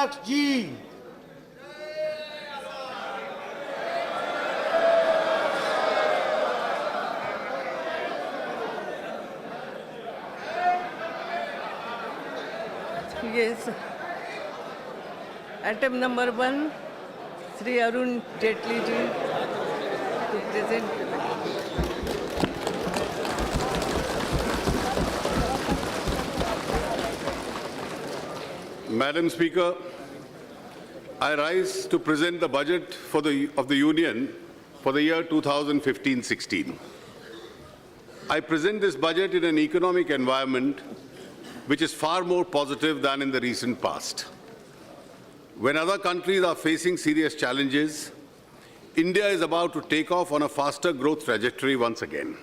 Meenakshi ji. Yes. Item number 1, Sri Arun Jaitley ji to present. Madam Speaker, I rise to present the budget of the Union for the year 2015-16. I present this budget in an economic environment which is far more positive than in the recent past. When other countries are facing serious challenges, India is about to take off on a faster growth trajectory once again.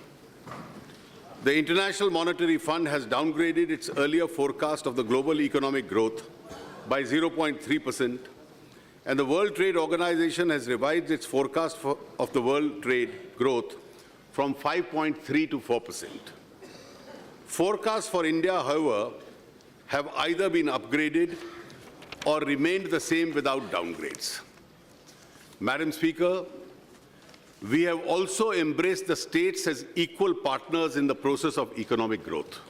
The International Monetary Fund has downgraded its earlier forecast of the global economic growth by 0.3%, and the World Trade Organization has revised its forecast of the world trade growth from 5.3 to 4%. Forecasts for India, however, have either been upgraded or remained the same without downgrades. Madam Speaker, we have also embraced the states as equal partners in the process of economic growth.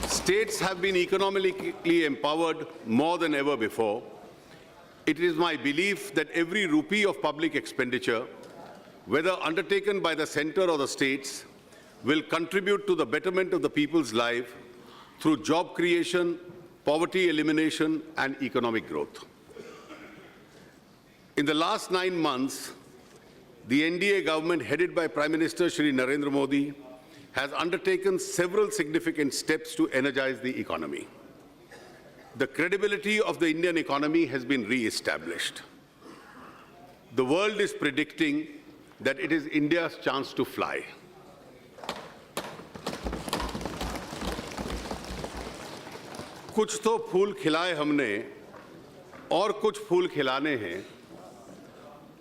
States have been economically empowered more than ever before. It is my belief that every rupee of public expenditure, whether undertaken by the center or the states, will contribute to the betterment of the people's life through job creation, poverty elimination, and economic growth. In the last 9 months, the NDA government, headed by Prime Minister Shri Narendra Modi, has undertaken several significant steps to energize the economy. The credibility of the Indian economy has been re-established. The world is predicting that it is India's chance to fly. कुछ तो फूल खिलाए हमने और कुछ फूल खिलाने हैं।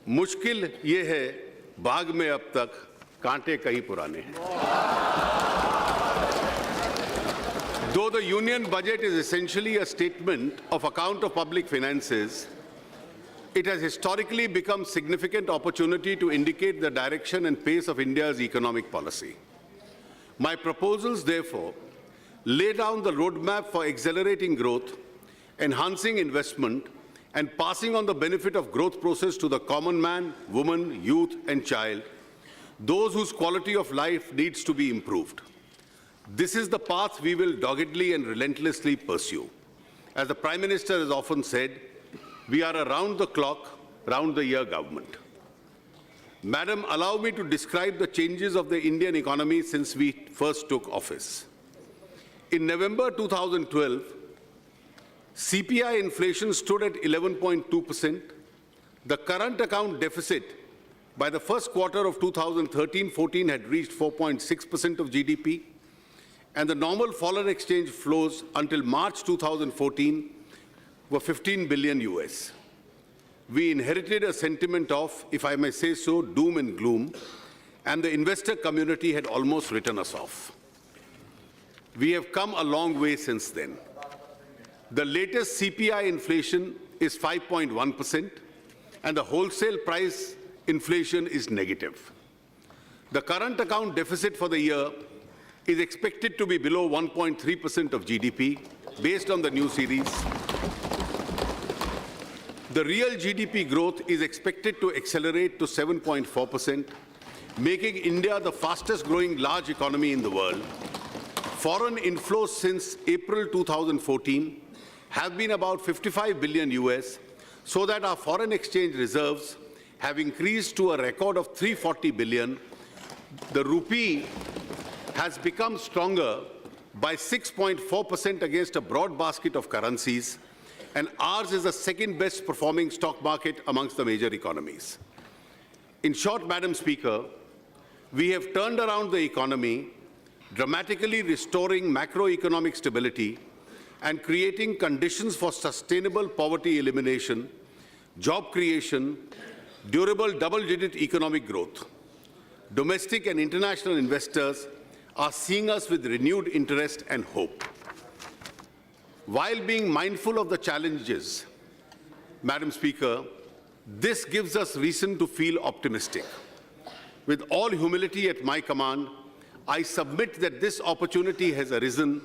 मुश्किल ये है बाग में अब तक कांटे कई पुराने हैं। Though the union budget is essentially a statement of account of public finances, it has historically become significant opportunity to indicate the direction and pace of India's economic policy. My proposals, therefore, lay down the roadmap for accelerating growth, enhancing investment, and passing on the benefit of growth process to the common man, woman, youth, and child, those whose quality of life needs to be improved. This is the path we will doggedly and relentlessly pursue. As the Prime Minister has often said, we are a round-the-clock, round-the-year government. Madam, allow me to describe the changes of the Indian economy since we first took office. In November 2012, CPI inflation stood at 11.2%. The current account deficit by the first quarter of 2013-14 had reached 4.6% of GDP, and the normal foreign exchange flows until March 2014 were 15 billion US. We inherited a sentiment of, if I may say so, doom and gloom, and the investor community had almost written us off. We have come a long way since then. The latest CPI inflation is 5.1%, and the wholesale price inflation is negative. The current account deficit for the year is expected to be below 1.3% of GDP, based on the new series. The real GDP growth is expected to accelerate to 7.4%, making India the fastest growing large economy in the world. Foreign inflows since April 2014 have been about 55 billion US, so that our foreign exchange reserves have increased to a record of 340 billion. The rupee has become stronger by 6.4% against a broad basket of currencies, and ours is the second best performing stock market amongst the major economies. In short, Madam Speaker, we have turned around the economy, dramatically restoring macroeconomic stability and creating conditions for sustainable poverty elimination, job creation, durable double-digit economic growth. Domestic and international investors are seeing us with renewed interest and hope. While being mindful of the challenges, Madam Speaker, this gives us reason to feel optimistic. With all humility at my command, I submit that this opportunity has arisen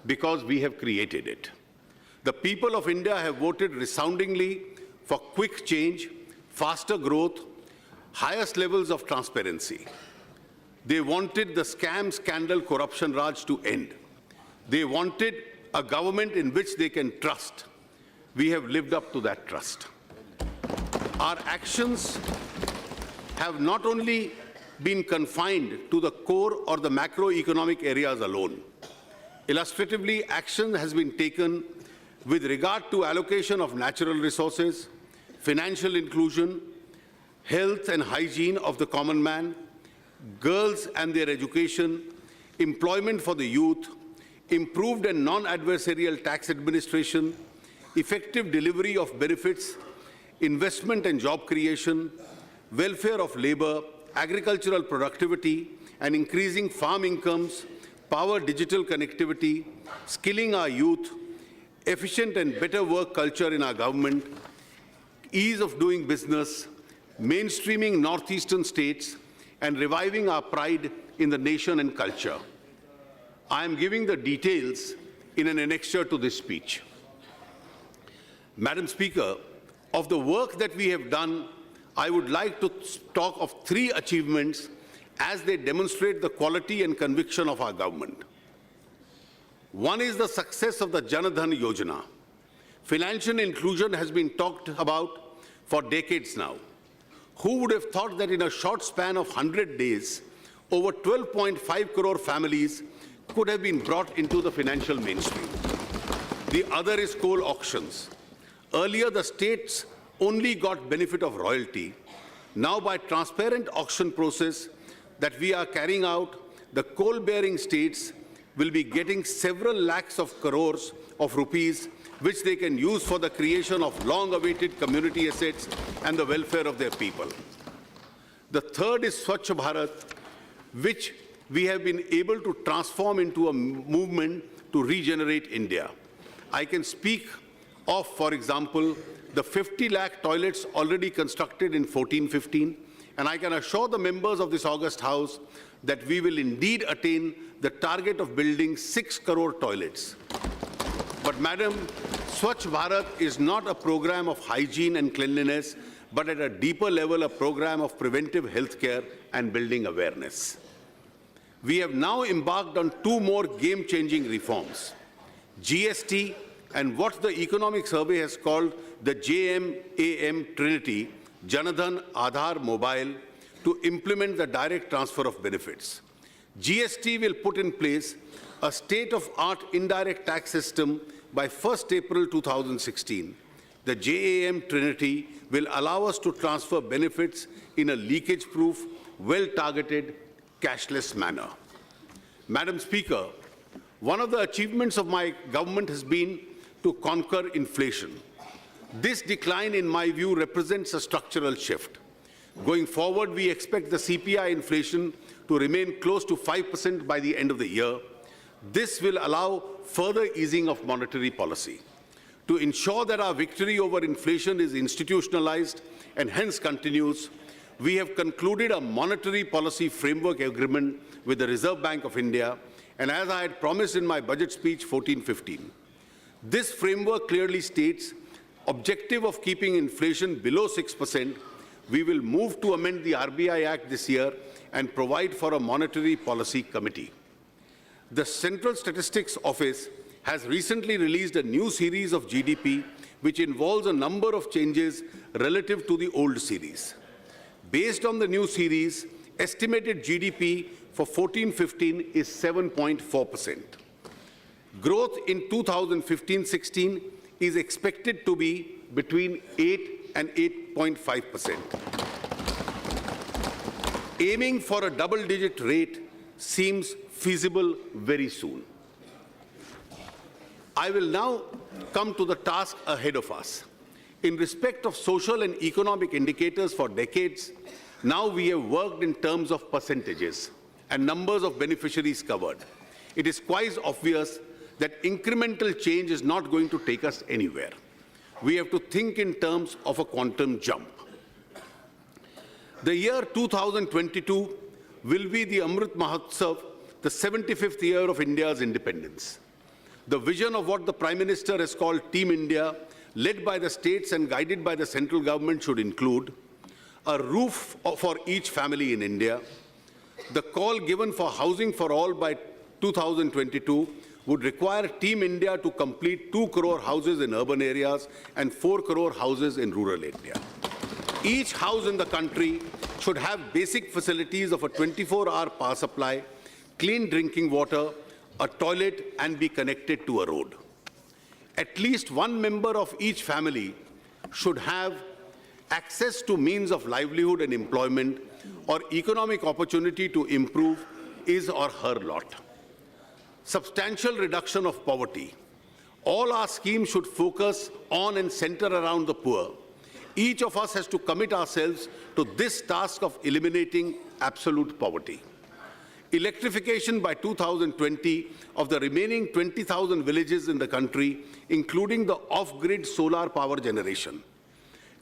because we have created it. The people of India have voted resoundingly for quick change, faster growth, highest levels of transparency. They wanted the scam, scandal, corruption Raj to end. They wanted a government in which they can trust. We have lived up to that trust. Our actions have not only been confined to the core or the macroeconomic areas alone. Illustratively, action has been taken with regard to allocation of natural resources, financial inclusion, health and hygiene of the common man, girls and their education, employment for the youth, improved and non-adversarial tax administration, effective delivery of benefits, investment and job creation, welfare of labor, agricultural productivity, and increasing farm incomes, power digital connectivity, skilling our youth, efficient and better work culture in our government, ease of doing business, mainstreaming northeastern states, and reviving our pride in the nation and culture. I am giving the details in an annexure to this speech. Madam Speaker, of the work that we have done, I would like to talk of 3 achievements as they demonstrate the quality and conviction of our government. One is the success of the Jan Dhan Yojana. Financial inclusion has been talked about for decades now. Who would have thought that in a short span of 100 days, over 12.5 crore families could have been brought into the financial mainstream? The other is coal auctions. Earlier, the states only got benefit of royalty. Now, by transparent auction process that we are carrying out, the coal-bearing states will be getting several lakhs of crores of rupees, which they can use for the creation of long-awaited community assets and the welfare of their people. The third is Swachh Bharat, which we have been able to transform into a movement to regenerate India. I can speak of, for example, the 50 lakh toilets already constructed in 14-15, and I can assure the members of this august House that we will indeed attain the target of building 6 crore toilets. But, Madam, Swachh Bharat is not a program of hygiene and cleanliness, but at a deeper level, a program of preventive health care and building awareness. We have now embarked on 2 more game-changing reforms: GST and what the Economic Survey has called the JMAM Trinity, Janadhan Aadhaar Mobile, to implement the direct transfer of benefits. GST will put in place a state-of-art indirect tax system by 1st April 2016. The JAM Trinity will allow us to transfer benefits in a leakage-proof, well-targeted, cashless manner. Madam Speaker, one of the achievements of my government has been to conquer inflation. This decline, in my view, represents a structural shift. Going forward, we expect the CPI inflation to remain close to 5% by the end of the year. This will allow further easing of monetary policy. To ensure that our victory over inflation is institutionalized and hence continues, we have concluded a monetary policy framework agreement with the Reserve Bank of India, and as I had promised in my budget speech 14-15. This framework clearly states objective of keeping inflation below 6%. We will move to amend the RBI Act this year and provide for a monetary policy committee. The Central Statistics Office has recently released a new series of GDP, which involves a number of changes relative to the old series. Based on the new series, estimated GDP for 14-15 is 7.4%. Growth in 2015-16 is expected to be between 8 and 8.5%. Aiming for a double-digit rate seems feasible very soon. I will now come to the task ahead of us. In respect of social and economic indicators for decades, now we have worked in terms of percentages and numbers of beneficiaries covered. It is quite obvious that incremental change is not going to take us anywhere. We have to think in terms of a quantum jump. The year 2022 will be the Amrit Mahotsav, the 75th year of India's independence. The vision of what the Prime Minister has called Team India, led by the states and guided by the central government, should include a roof for each family in India. The call given for housing for all by 2022 would require Team India to complete 2 crore houses in urban areas and 4 crore houses in rural India. Each house in the country should have basic facilities of a 24-hour power supply, clean drinking water, a toilet, and be connected to a road. At least one member of each family should have access to means of livelihood and employment or economic opportunity to improve his or her lot. Substantial reduction of poverty. All our schemes should focus on and center around the poor. Each of us has to commit ourselves to this task of eliminating absolute poverty. Electrification by 2020 of the remaining 20,000 villages in the country, including the off-grid solar power generation.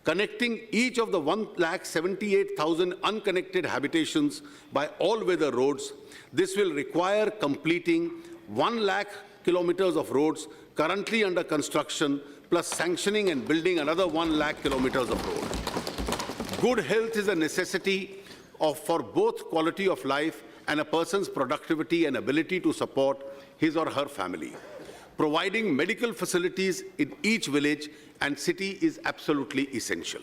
Connecting each of the 178,000 unconnected habitations by all-weather roads. This will require completing 1 lakh kilometers of roads currently under construction, plus sanctioning and building another 1 lakh kilometers of road. Good health is a necessity for both quality of life and a person's productivity and ability to support his or her family. Providing medical facilities in each village and city is absolutely essential.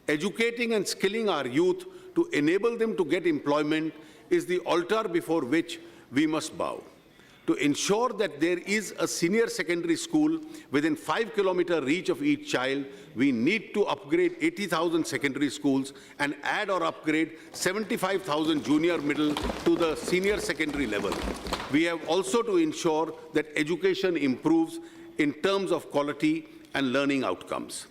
Educating and skilling our youth to enable them to get employment is the altar before which we must bow. To ensure that there is a senior secondary school within 5-kilometer reach of each child, we need to upgrade 80,000 secondary schools and add or upgrade 75,000 junior middle to the senior secondary level. We have also to ensure that education improves in terms of quality and learning outcomes.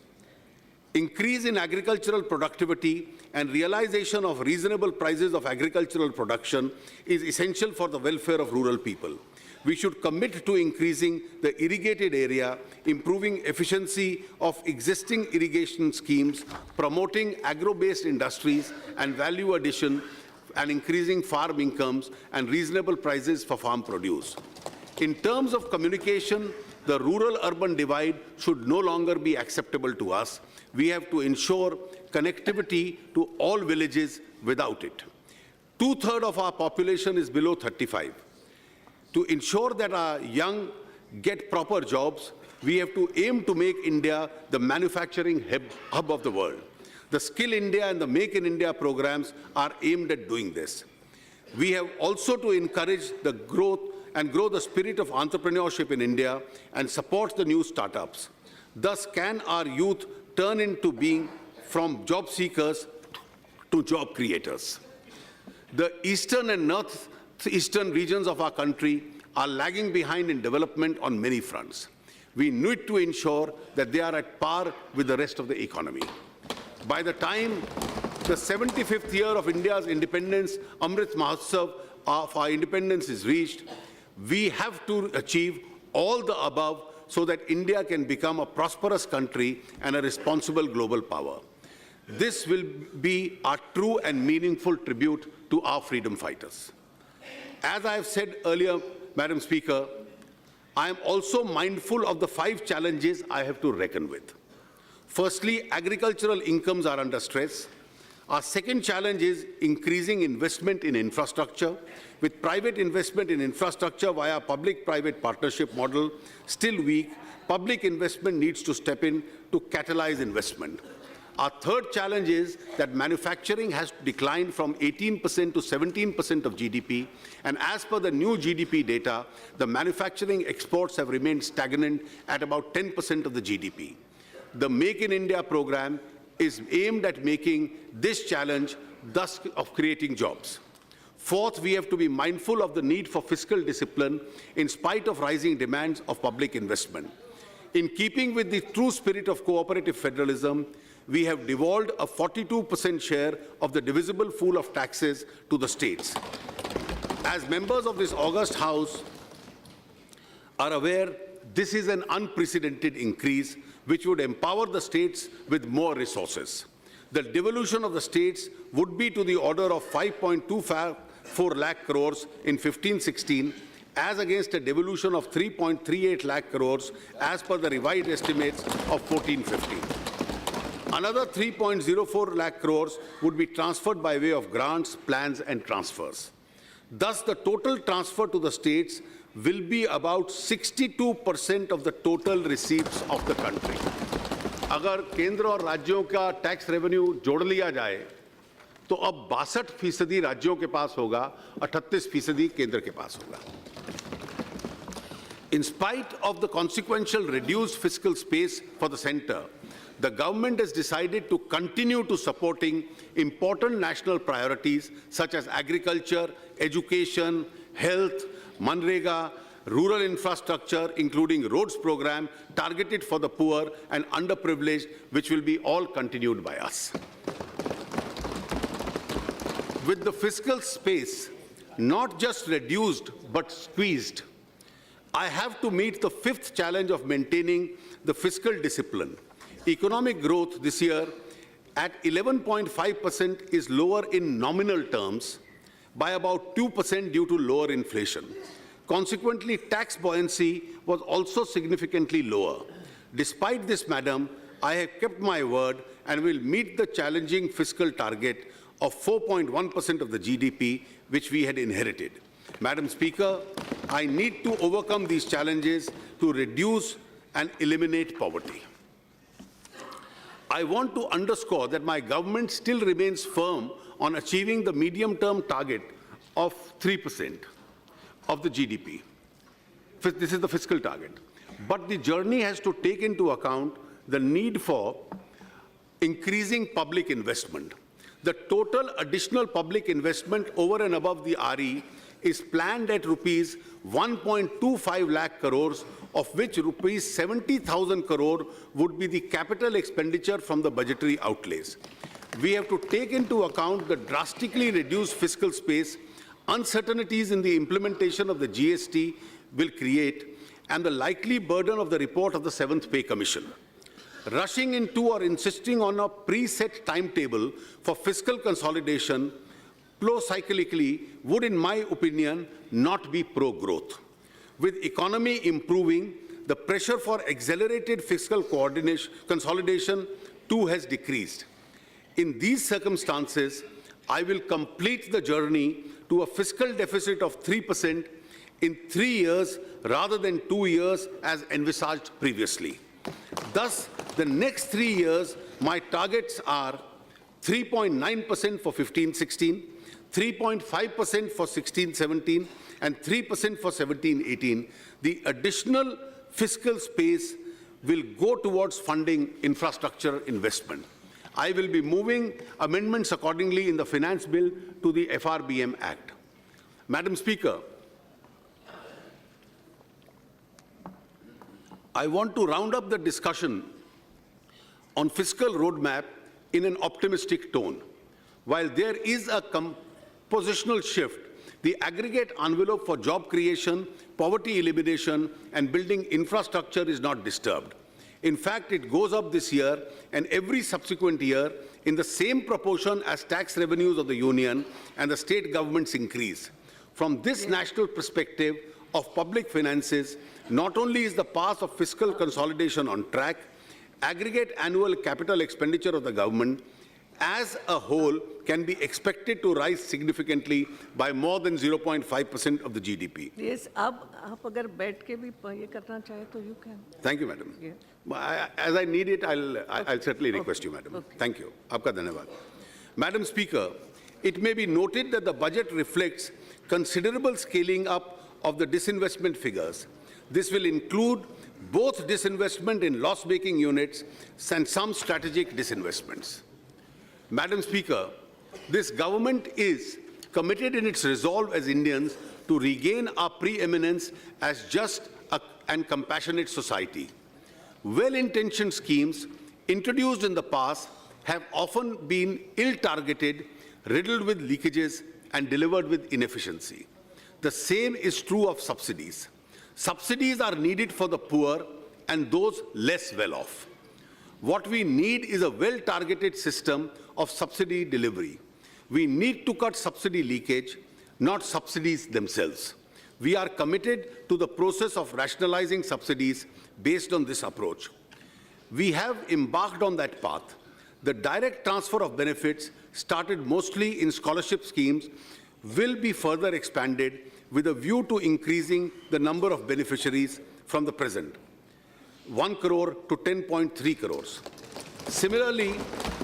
Increase in agricultural productivity and realization of reasonable prices of agricultural production is essential for the welfare of rural people. We should commit to increasing the irrigated area, improving efficiency of existing irrigation schemes, promoting agro-based industries and value addition, and increasing farm incomes and reasonable prices for farm produce. In terms of communication, the rural-urban divide should no longer be acceptable to us. We have to ensure connectivity to all villages without it. 2/3 of our population is below 35. To ensure that our young get proper jobs, we have to aim to make India the manufacturing hub of the world. The Skill India and the Make in India programs are aimed at doing this. We have also to encourage the growth and grow the spirit of entrepreneurship in India and support the new startups. Thus can our youth turn into being from job seekers to job creators. The eastern and northeastern regions of our country are lagging behind in development on many fronts. We need to ensure that they are at par with the rest of the economy. By the time the 75th year of India's independence, Amrit Mahotsav of our independence is reached, we have to achieve all the above so that India can become a prosperous country and a responsible global power. This will be our true and meaningful tribute to our freedom fighters. As I have said earlier, Madam Speaker, I am also mindful of the 5 challenges I have to reckon with. Firstly, agricultural incomes are under stress. Our second challenge is increasing investment in infrastructure. With private investment in infrastructure via public-private partnership model still weak, public investment needs to step in to catalyze investment. Our third challenge is that manufacturing has declined from 18% to 17% of GDP, and as per the new GDP data, the manufacturing exports have remained stagnant at about 10% of the GDP. The Make in India program is aimed at making this challenge, thus of creating jobs. Fourth, we have to be mindful of the need for fiscal discipline in spite of rising demands of public investment. In keeping with the true spirit of cooperative federalism, we have devolved a 42% share of the divisible pool of taxes to the states. As members of this august House, are aware this is an unprecedented increase which would empower the states with more resources. The devolution of the states would be to the order of 5.24 lakh crores in 15-16 as against a devolution of 3.38 lakh crores as per the revised estimates of 14-15. Another 3.04 lakh crores would be transferred by way of grants, plans and transfers. Thus, the total transfer to the states will be about 62% of the total receipts of the country. अगर केंद्र और राज्यों का tax revenue जोड़ लिया जाए तो अब 62% राज्यों के पास होगा, 38% केंद्र के पास होगा. In spite of the consequential reduced fiscal space for the center, the government has decided to continue to supporting important national priorities such as agriculture, education, health, Manrega, rural infrastructure, including roads program targeted for the poor and underprivileged, which will be all continued by us. With the fiscal space not just reduced but squeezed, I have to meet the fifth challenge of maintaining the fiscal discipline. Economic growth this year at 11.5% is lower in nominal terms by about 2% due to lower inflation. Consequently, tax buoyancy was also significantly lower. Despite this, Madam, I have kept my word and will meet the challenging fiscal target of 4.1% of the GDP, which we had inherited. Madam Speaker, I need to overcome these challenges to reduce and eliminate poverty. I want to underscore that my government still remains firm on achieving the medium-term target of 3% of the GDP. This is the fiscal target. But the journey has to take into account the need for increasing public investment. The total additional public investment over and above the RE is planned at rupees 1.25 lakh crores, of which rupees 70,000 crore would be the capital expenditure from the budgetary outlays. We have to take into account the drastically reduced fiscal space, uncertainties in the implementation of the GST will create, and the likely burden of the report of the 7th Pay Commission. Rushing into or insisting on a preset timetable for fiscal consolidation pro-cyclically would, in my opinion, not be pro-growth. With economy improving, the pressure for accelerated fiscal consolidation too has decreased. In these circumstances, I will complete the journey to a fiscal deficit of 3% in 3 years rather than 2 years as envisaged previously. Thus, the next 3 years, my targets are 3.9% for 15-16, 3.5% for 16-17, and 3% for 17-18. The additional fiscal space will go towards funding infrastructure investment. I will be moving amendments accordingly in the Finance Bill to the FRBM Act. Madam Speaker, I want to round up the discussion on fiscal roadmap in an optimistic tone. While there is a compositional shift, the aggregate envelope for job creation, poverty elimination, and building infrastructure is not disturbed. In fact, it goes up this year and every subsequent year in the same proportion as tax revenues of the Union and the state governments increase. From this national perspective of public finances, not only is the path of fiscal consolidation on track, aggregate annual capital expenditure of the government as a whole can be expected to rise significantly by more than 0.5% of the GDP. Yes, अब आप अगर बैठ के भी ये करना चाहे तो you can. Thank you, Madam. Yeah. As I need it, I'll certainly request you, Madam. Okay. Thank you. Aapka dhanyavad. Madam Speaker, it may be noted that the budget reflects considerable scaling up of the disinvestment figures. This will include both disinvestment in loss-making units and some strategic disinvestments. Madam Speaker, this government is committed in its resolve as Indians to regain our preeminence as just and compassionate society. Well-intentioned schemes introduced in the past have often been ill-targeted, riddled with leakages, and delivered with inefficiency. The same is true of subsidies. Subsidies are needed for the poor and those less well off. What we need is a well-targeted system of subsidy delivery. We need to cut subsidy leakage, not subsidies themselves. We are committed to the process of rationalizing subsidies based on this approach. We have embarked on that path. The direct transfer of benefits, started mostly in scholarship schemes, will be further expanded with a view to increasing the number of beneficiaries from the present 1 crore to 10.3 crores. Similarly,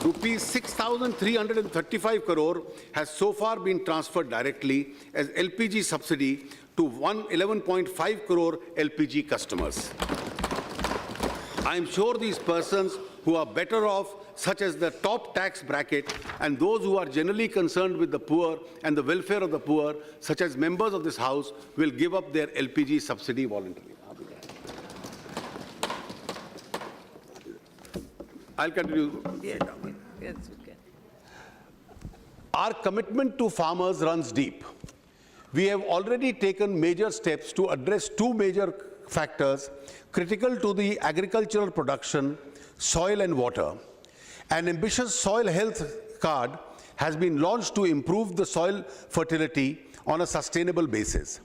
rupees 6,335 crore has so far been transferred directly as LPG subsidy to 11.5 crore LPG customers. I am sure these persons who are better off, such as the top tax bracket, and those who are generally concerned with the poor and the welfare of the poor, such as members of this House, will give up their LPG subsidy voluntarily. I'll continue. Yes, yes, you can. Our commitment to farmers runs deep. We have already taken major steps to address two major factors critical to the agricultural production: soil and water. An ambitious soil health card has been launched to improve the soil fertility on a sustainable basis.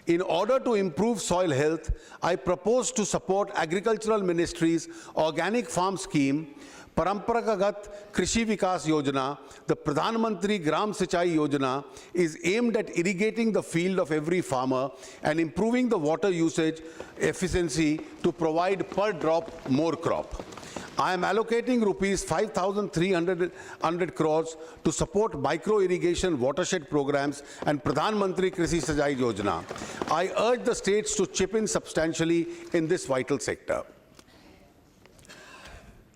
In order to improve soil health, I propose to support Agricultural Ministry's organic farm scheme, Paramparagagat Krishi Vikas Yojana. The Pradhan Mantri Gram Sinchai Yojana is aimed at irrigating the field of every farmer and improving the water usage efficiency to provide per drop more crop. I am allocating rupees 5,300 crores to support micro-irrigation watershed programs and Pradhan Mantri Krishi Sinchai Yojana. I urge the states to chip in substantially in this vital sector.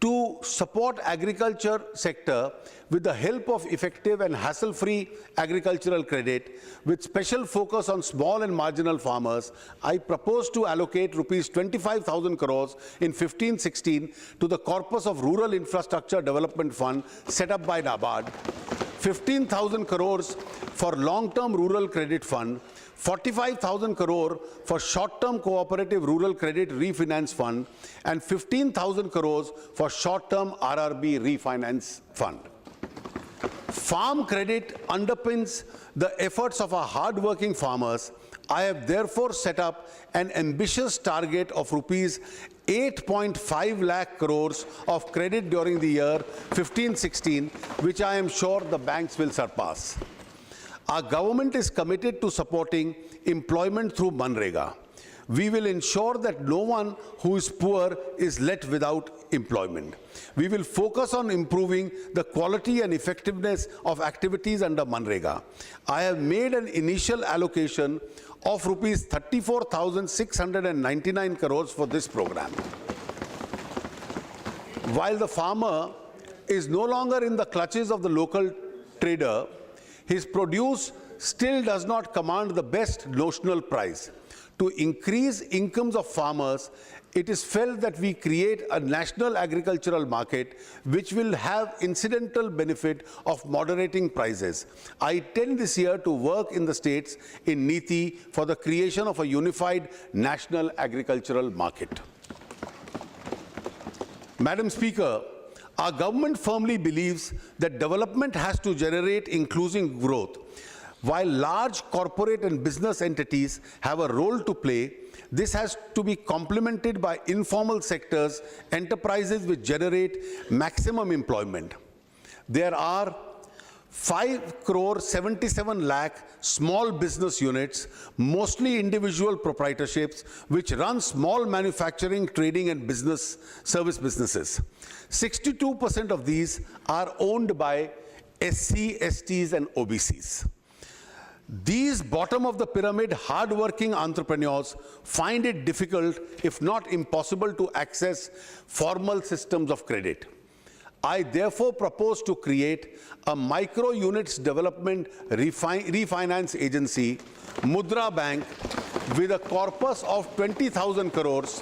To support agriculture sector with the help of effective and hassle-free agricultural credit, with special focus on small and marginal farmers, I propose to allocate rupees 25,000 crores in 15-16 to the corpus of Rural Infrastructure Development Fund set up by NABARD, 15,000 crores for Long-Term Rural Credit Fund, 45,000 crore for Short-Term Cooperative Rural Credit Refinance Fund, and 15,000 crores for Short-Term RRB Refinance Fund. Farm credit underpins the efforts of our hard-working farmers. I have therefore set up an ambitious target of rupees 8.5 lakh crores of credit during the year 15-16, which I am sure the banks will surpass. Our government is committed to supporting employment through Manrega. We will ensure that no one who is poor is left without employment. We will focus on improving the quality and effectiveness of activities under Manrega. I have made an initial allocation of rupees 34,699 crores for this program. While the farmer is no longer in the clutches of the local trader, his produce still does not command the best notional price. To increase incomes of farmers, it is felt that we create a national agricultural market which will have incidental benefit of moderating prices. I intend this year to work in the states in NITI for the creation of a unified national agricultural market. Madam Speaker, our government firmly believes that development has to generate inclusive growth. While large corporate and business entities have a role to play, this has to be complemented by informal sectors, enterprises which generate maximum employment. There are 5 crore 77 lakh small business units, mostly individual proprietorships, which run small manufacturing, trading and business service businesses. 62% of these are owned by SC, STs and OBCs. These bottom of the pyramid hard-working entrepreneurs find it difficult, if not impossible, to access formal systems of credit. I therefore propose to create a micro units development refinance agency, Mudra Bank, with a corpus of 20,000 crores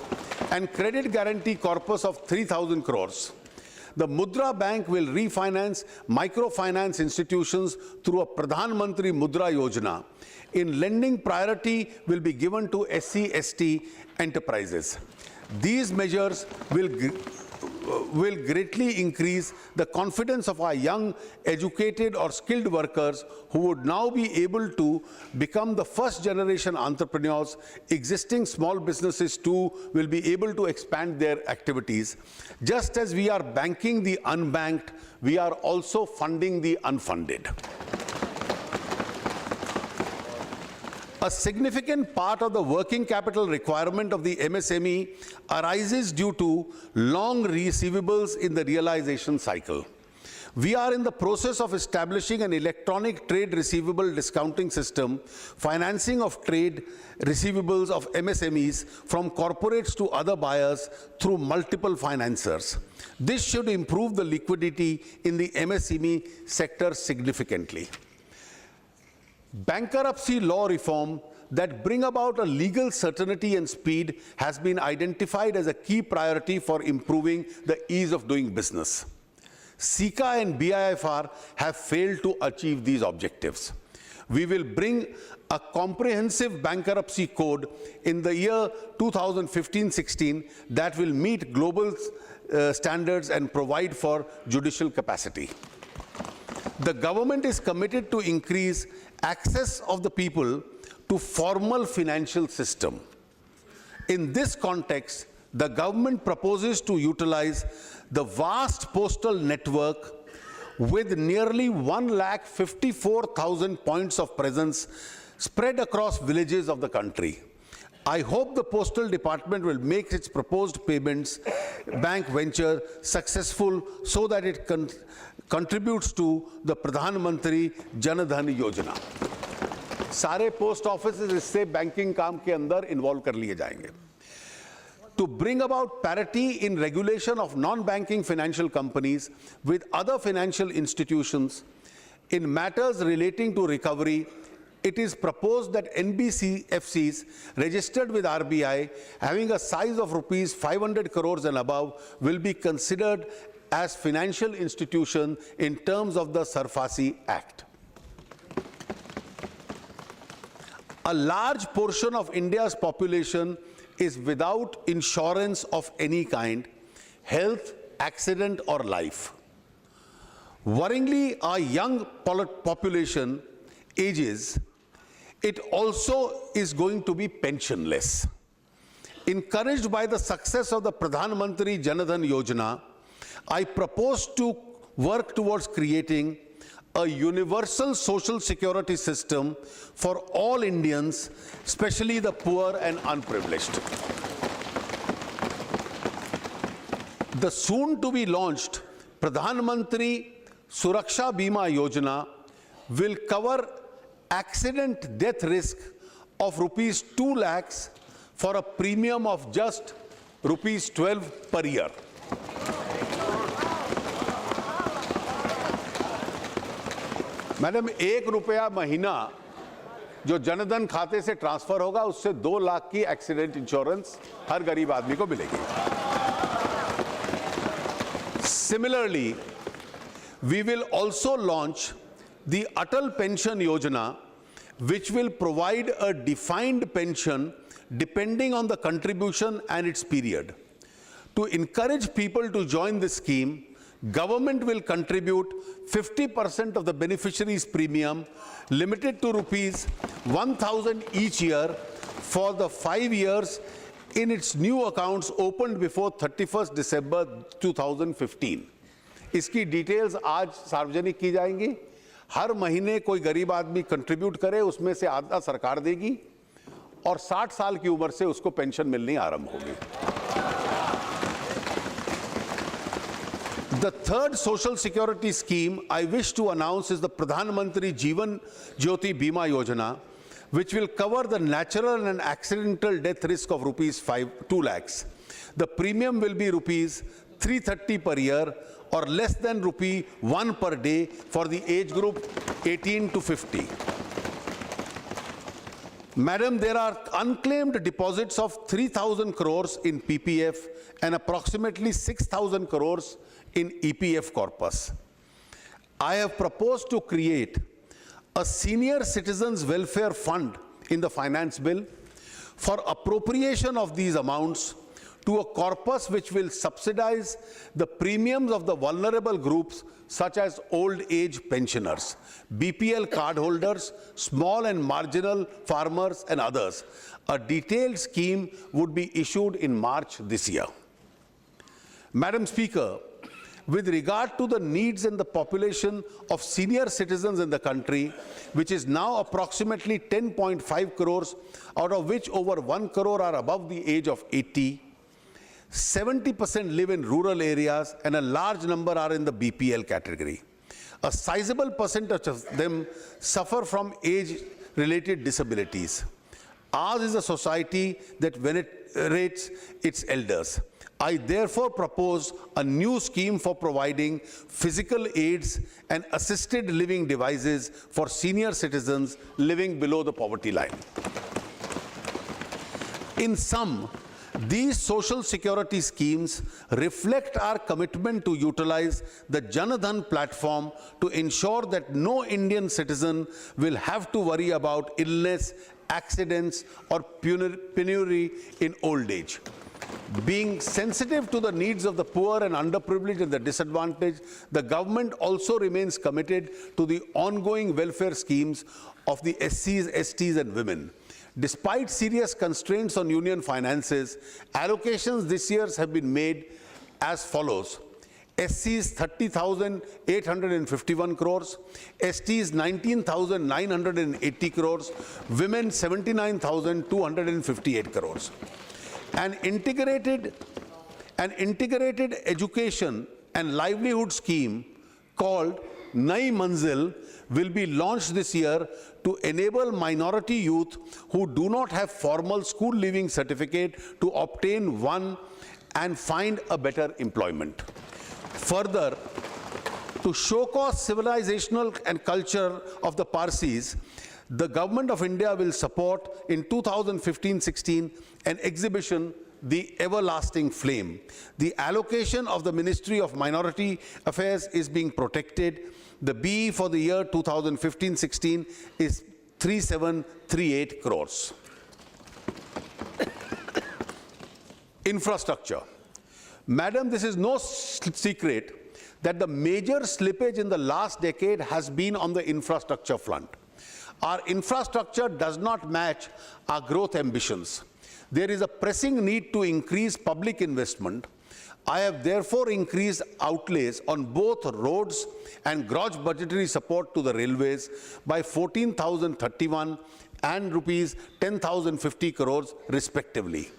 and credit guarantee corpus of 3,000 crores. the Mudra Bank will refinance microfinance institutions through a Pradhan Mantri Mudra Yojana. In lending, priority will be given to SC/ST enterprises. These measures will greatly increase the confidence of our young, educated or skilled workers who would now be able to become the first generation entrepreneurs. Existing small businesses too will be able to expand their activities. Just as we are banking the unbanked, we are also funding the unfunded. A significant part of the working capital requirement of the MSME arises due to long receivables in the realization cycle. We are in the process of establishing an electronic trade receivable discounting system, financing of trade receivables of MSMEs from corporates to other buyers through multiple financiers. This should improve the liquidity in the MSME sector significantly. Bankruptcy law reform that bring about a legal certainty and speed has been identified as a key priority for improving the ease of doing business. SICA and BIFR have failed to achieve these objectives. We will bring a comprehensive bankruptcy code in the year 2015-16 that will meet global standards and provide for judicial capacity. The government is committed to increase access of the people to formal financial system. In this context, the government proposes to utilize the vast postal network with nearly 1,54,000 points of presence spread across villages of the country. I hope the Postal Department will make its proposed payments bank venture successful so that it contributes to the Pradhan Mantri Jan Dhan Yojana. सारे post offices इससे banking काम के अंदर involve कर लिए जाएंगे. To bring about parity in regulation of non-banking financial companies with other financial institutions in matters relating to recovery, it is proposed that NBFCs registered with RBI having a size of rupees 500 crores and above will be considered as financial institution in terms of the Sarfasi Act. A large portion of India's population is without insurance of any kind, health, accident or life. Worryingly, our young population ages, it also is going to be pensionless. Encouraged by the success of the Pradhan Mantri Jan Dhan Yojana, I propose to work towards creating a universal social security system for all Indians, especially the poor and unprivileged. The soon to be launched Pradhan Mantri Suraksha Bima Yojana will cover accident death risk of rupees 2 lakhs for a premium of just rupees 12 per year. Madam, 1 रुपया महीना जो जनधन खाते से transfer होगा उससे 2 लाख की accident insurance हर गरीब आदमी को मिलेगी. Similarly, we will also launch the Atal Pension Yojana, which will provide a defined pension depending on the contribution and its period. To encourage people to join this scheme, government will contribute 50% of the beneficiaries' premium, limited to rupees 1,000 each year for the 5 years in its new accounts opened before 31st December 2015. इसकी details आज सार्वजनिक की जाएंगी. हर महीने कोई गरीब आदमी contribute करे, उसमें से आधा सरकार देगी और 60 साल की उम्र से उसको पेंशन मिलनी आरंभ होगी. The third social security scheme I wish to announce is the Pradhan Mantri Jeevan Jyoti Bima Yojana, which will cover the natural and accidental death risk of rupees 2 lakhs. The premium will be rupees 330 per year or less than rupee 1 per day for the age group 18 to 50. Madam, there are unclaimed deposits of 3,000 crores in PPF and approximately 6,000 crores in EPF corpus. I have proposed to create a senior citizens welfare fund in the finance bill for appropriation of these amounts to a corpus which will subsidize the premiums of the vulnerable groups such as old age pensioners, BPL cardholders, small and marginal farmers and others. A detailed scheme would be issued in March this year. Madam Speaker, with regard to the needs and the population of senior citizens in the country, which is now approximately 10.5 crores, out of which over 1 crore are above the age of 80, 70% live in rural areas and a large number are in the BPL category. A sizable percentage of them suffer from age-related disabilities. Ours is a society that venerates its elders. I therefore propose a new scheme for providing physical aids and assisted living devices for senior citizens living below the poverty line. In sum, these social security schemes reflect our commitment to utilize the Jan Dhan platform to ensure that no Indian citizen will have to worry about illness, accidents, or penury in old age. Being sensitive to the needs of the poor and underprivileged and the disadvantaged, the government also remains committed to the ongoing welfare schemes of the SCs, STs, and women. Despite serious constraints on union finances, allocations this year have been made as follows. SCs 30,851 crores, STs 19,980 crores, women 79,258 crores. An integrated education and livelihood scheme called Nai Manzil will be launched this year to enable minority youth who do not have formal school leaving certificate to obtain one and find a better employment. Further, to showcase civilizational and culture of the Parsis, the Government of India will support in 2015-16 an exhibition, The Everlasting Flame. The allocation of the Ministry of Minority Affairs is being protected. The BE for the year 2015-16 is 3738 crores. Infrastructure. Madam, this is no secret that the major slippage in the last decade has been on the infrastructure front. Our infrastructure does not match our growth ambitions. There is a pressing need to increase public investment. I have therefore increased outlays on both roads and gross budgetary support to the railways by 14,031 and rupees 10,050 crores respectively.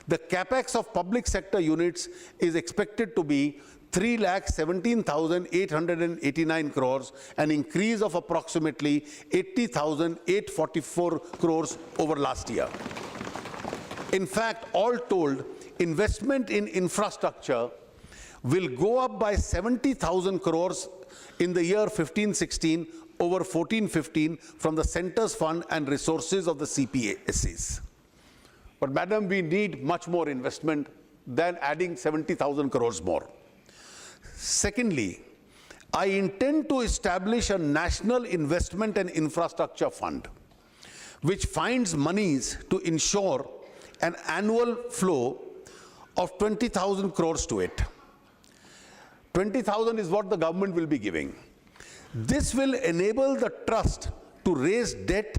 The capex of public sector units is expected to be 3,17,889 crores, an increase of approximately 80,844 crores over last year. In fact, all told, investment in infrastructure will go up by 70,000 crores in the year 15-16 over 14-15 from the Centre's fund and resources of the CPSCs. But madam, we need much more investment than adding 70,000 crores more. Secondly, I intend to establish a national investment and infrastructure fund, which finds monies to ensure an annual flow of 20,000 crores to it. 20,000 is what the government will be giving. This will enable the trust to raise debt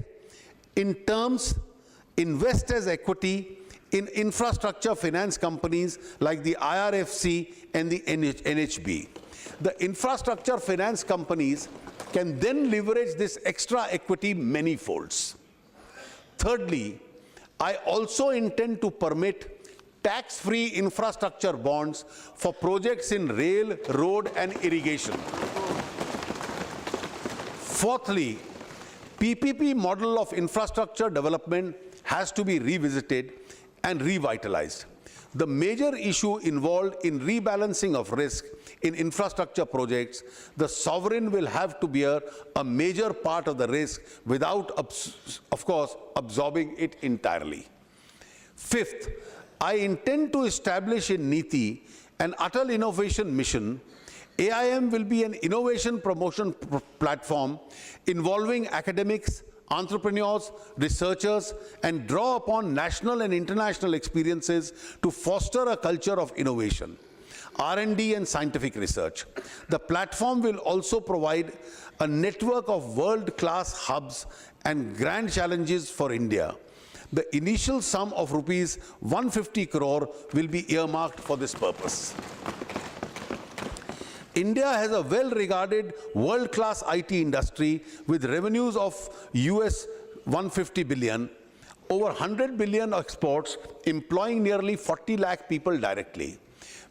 in terms, invest as equity in infrastructure finance companies like the IRFC and the NHB. The infrastructure finance companies can then leverage this extra equity many folds. Thirdly, I also intend to permit tax-free infrastructure bonds for projects in rail, road, and irrigation. Fourthly, PPP model of infrastructure development has to be revisited and revitalized. The major issue involved in rebalancing of risk in infrastructure projects, the sovereign will have to bear a major part of the risk without, of course, absorbing it entirely. Fifth, I intend to establish in NITI an Atal Innovation Mission AIM will be an innovation promotion platform involving academics, entrepreneurs, researchers, and draw upon national and international experiences to foster a culture of innovation, R&D and scientific research. The platform will also provide a network of world-class hubs and grand challenges for India. The initial sum of rupees 150 crore will be earmarked for this purpose. India has a well-regarded world-class IT industry with revenues of US 150 billion, over 100 billion exports, employing nearly 40 lakh people directly.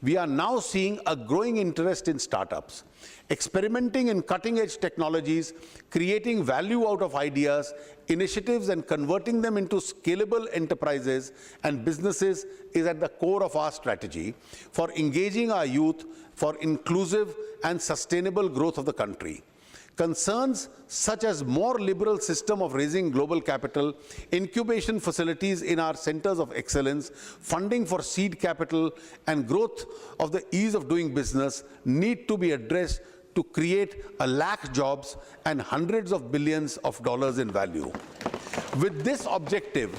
We are now seeing a growing interest in startups, experimenting in cutting-edge technologies, creating value out of ideas, initiatives, and converting them into scalable enterprises and businesses is at the core of our strategy for engaging our youth for inclusive and sustainable growth of the country. Concerns such as more liberal system of raising global capital, incubation facilities in our centers of excellence, funding for seed capital, and growth of the ease of doing business need to be addressed to create 1 lakh jobs and hundreds of billions of dollars in value. With this objective,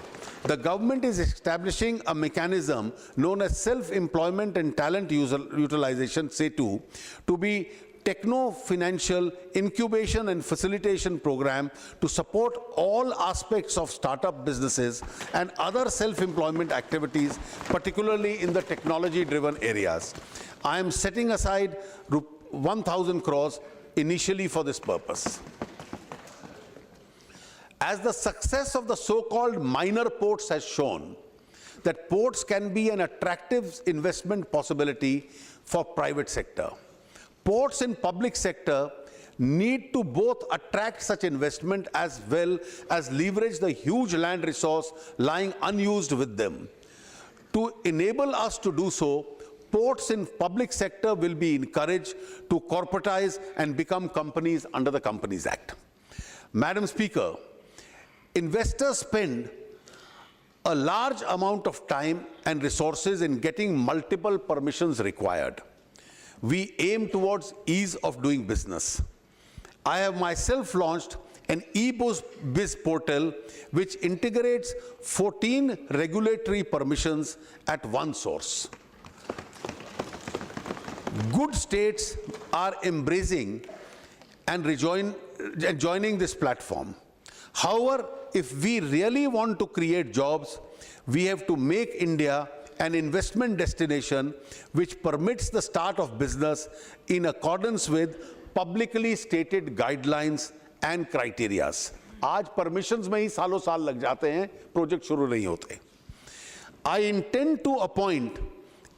the government is establishing a mechanism known as Self-Employment and Talent Utilization, SETU, to be techno-financial incubation and facilitation program to support all aspects of startup businesses and other self-employment activities, particularly in the technology-driven areas. I am setting aside 1,000 crores initially for this purpose. As the success of the so-called minor ports has shown, that ports can be an attractive investment possibility for private sector. Ports in public sector need to both attract such investment as well as leverage the huge land resource lying unused with them. To enable us to do so, ports in public sector will be encouraged to corporatize and become companies under the Companies Act. Madam Speaker, investors spend a large amount of time and resources in getting multiple permissions required. We aim towards ease of doing business. I have myself launched an e-biz portal which integrates 14 regulatory permissions at one source. Good states are embracing and joining this platform. However, if we really want to create jobs, we have to make India an investment destination which permits the start of business in accordance with publicly stated guidelines and criteria. आज permissions में ही सालों साल लग जाते हैं, project शुरू नहीं होते. I intend to appoint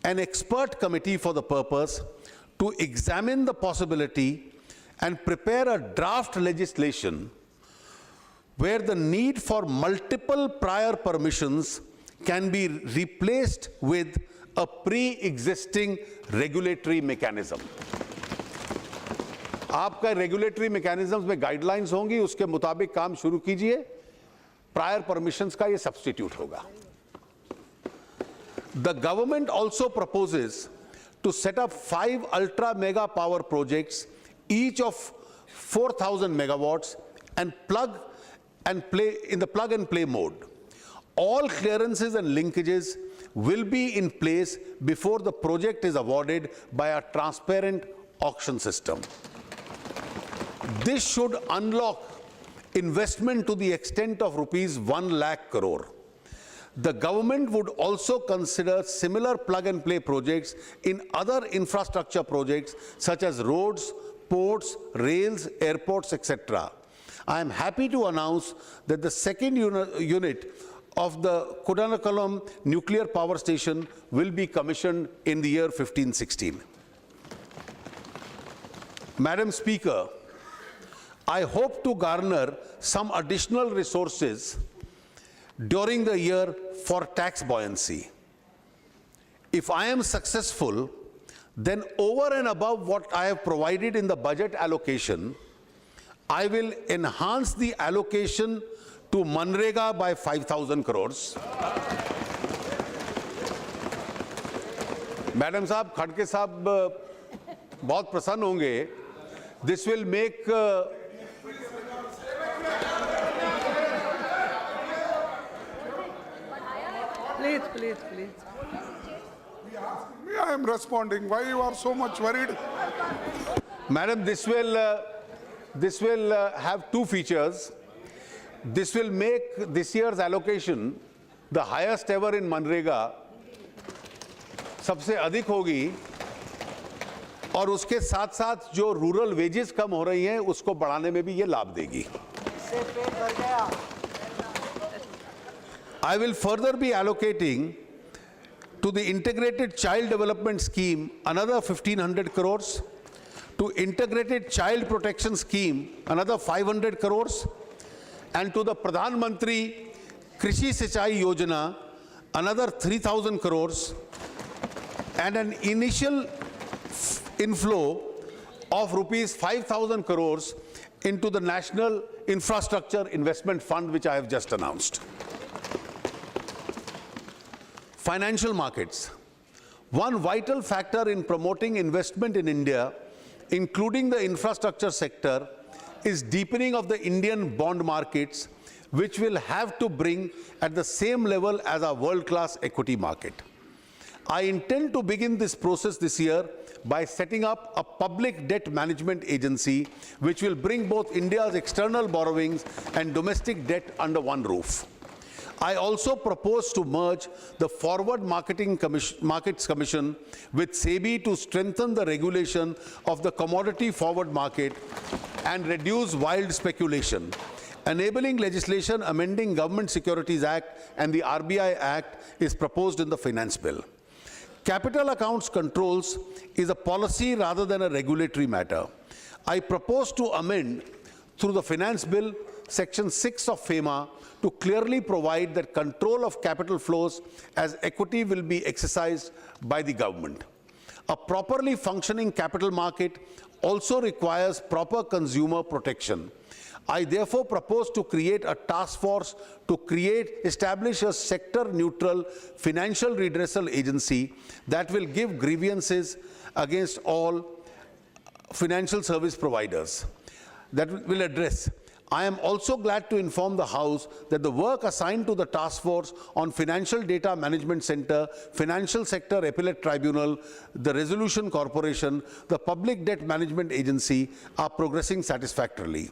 an expert committee for the purpose to examine the possibility and prepare a draft legislation where the need for multiple prior permissions can be replaced with a pre-existing regulatory mechanism. आपका regulatory mechanisms में guidelines होंगी, उसके मुताबिक काम शुरू कीजिए, prior permissions का ये substitute होगा. The government also proposes to set up 5 ultra mega power projects, each of 4,000 megawatts, and plug and play mode. All clearances and linkages will be in place before the project is awarded by a transparent auction system. This should unlock investment to the extent of rupees 1 lakh crore. The government would also consider similar plug-and-play projects in other infrastructure projects such as roads, ports, rails, airports, etc. I am happy to announce that the second unit of the Kudanakalam nuclear power station will be commissioned in the year 15-16. Madam Speaker, I hope to garner some additional resources during the year for tax buoyancy. If I am successful, then over and above what I have provided in the budget allocation, I will enhance the allocation to Manrega by 5,000 crores. Madam Saab, Khadke Saab बहुत प्रसन्न होंगे. This will make Please. I am responding. Why you are so much worried? Madam, this will have two features. This will make this year's allocation the highest ever in Manrega. सबसे अधिक होगी और उसके साथ साथ जो रूरल वेजेस कम हो रही हैं उसको बढ़ाने में भी ये लाभ देगी. I will further be allocating to the integrated child development scheme another 1500 crores, to integrated child protection scheme another 500 crores, and to the Pradhan Mantri Krishi Sinchai Yojana another 3000 crores, and an initial inflow of rupees 5000 crores into the National Infrastructure Investment Fund, which I have just announced. Financial markets. One vital factor in promoting investment in India, including the infrastructure sector, is deepening of the Indian bond markets, which will have to bring at the same level as our world-class equity market. I intend to begin this process this year by setting up a public debt management agency, which will bring both India's external borrowings and domestic debt under one roof. I also propose to merge the Forward Markets Commission with SEBI to strengthen the regulation of the commodity forward market and reduce wild speculation. Enabling legislation amending Government Securities Act and the RBI Act is proposed in the Finance Bill. Capital accounts controls is a policy rather than a regulatory matter. I propose to amend through the Finance Bill Section 6 of FEMA to clearly provide that control of capital flows as equity will be exercised by the government. A properly functioning capital market also requires proper consumer protection. I therefore propose to create a task force to establish a sector-neutral financial redressal agency that will give grievances against all financial service providers that will address. I am also glad to inform the House that the work assigned to the Task Force on Financial Data Management Center, Financial Sector Appellate Tribunal, the Resolution Corporation, the Public Debt Management Agency are progressing satisfactorily.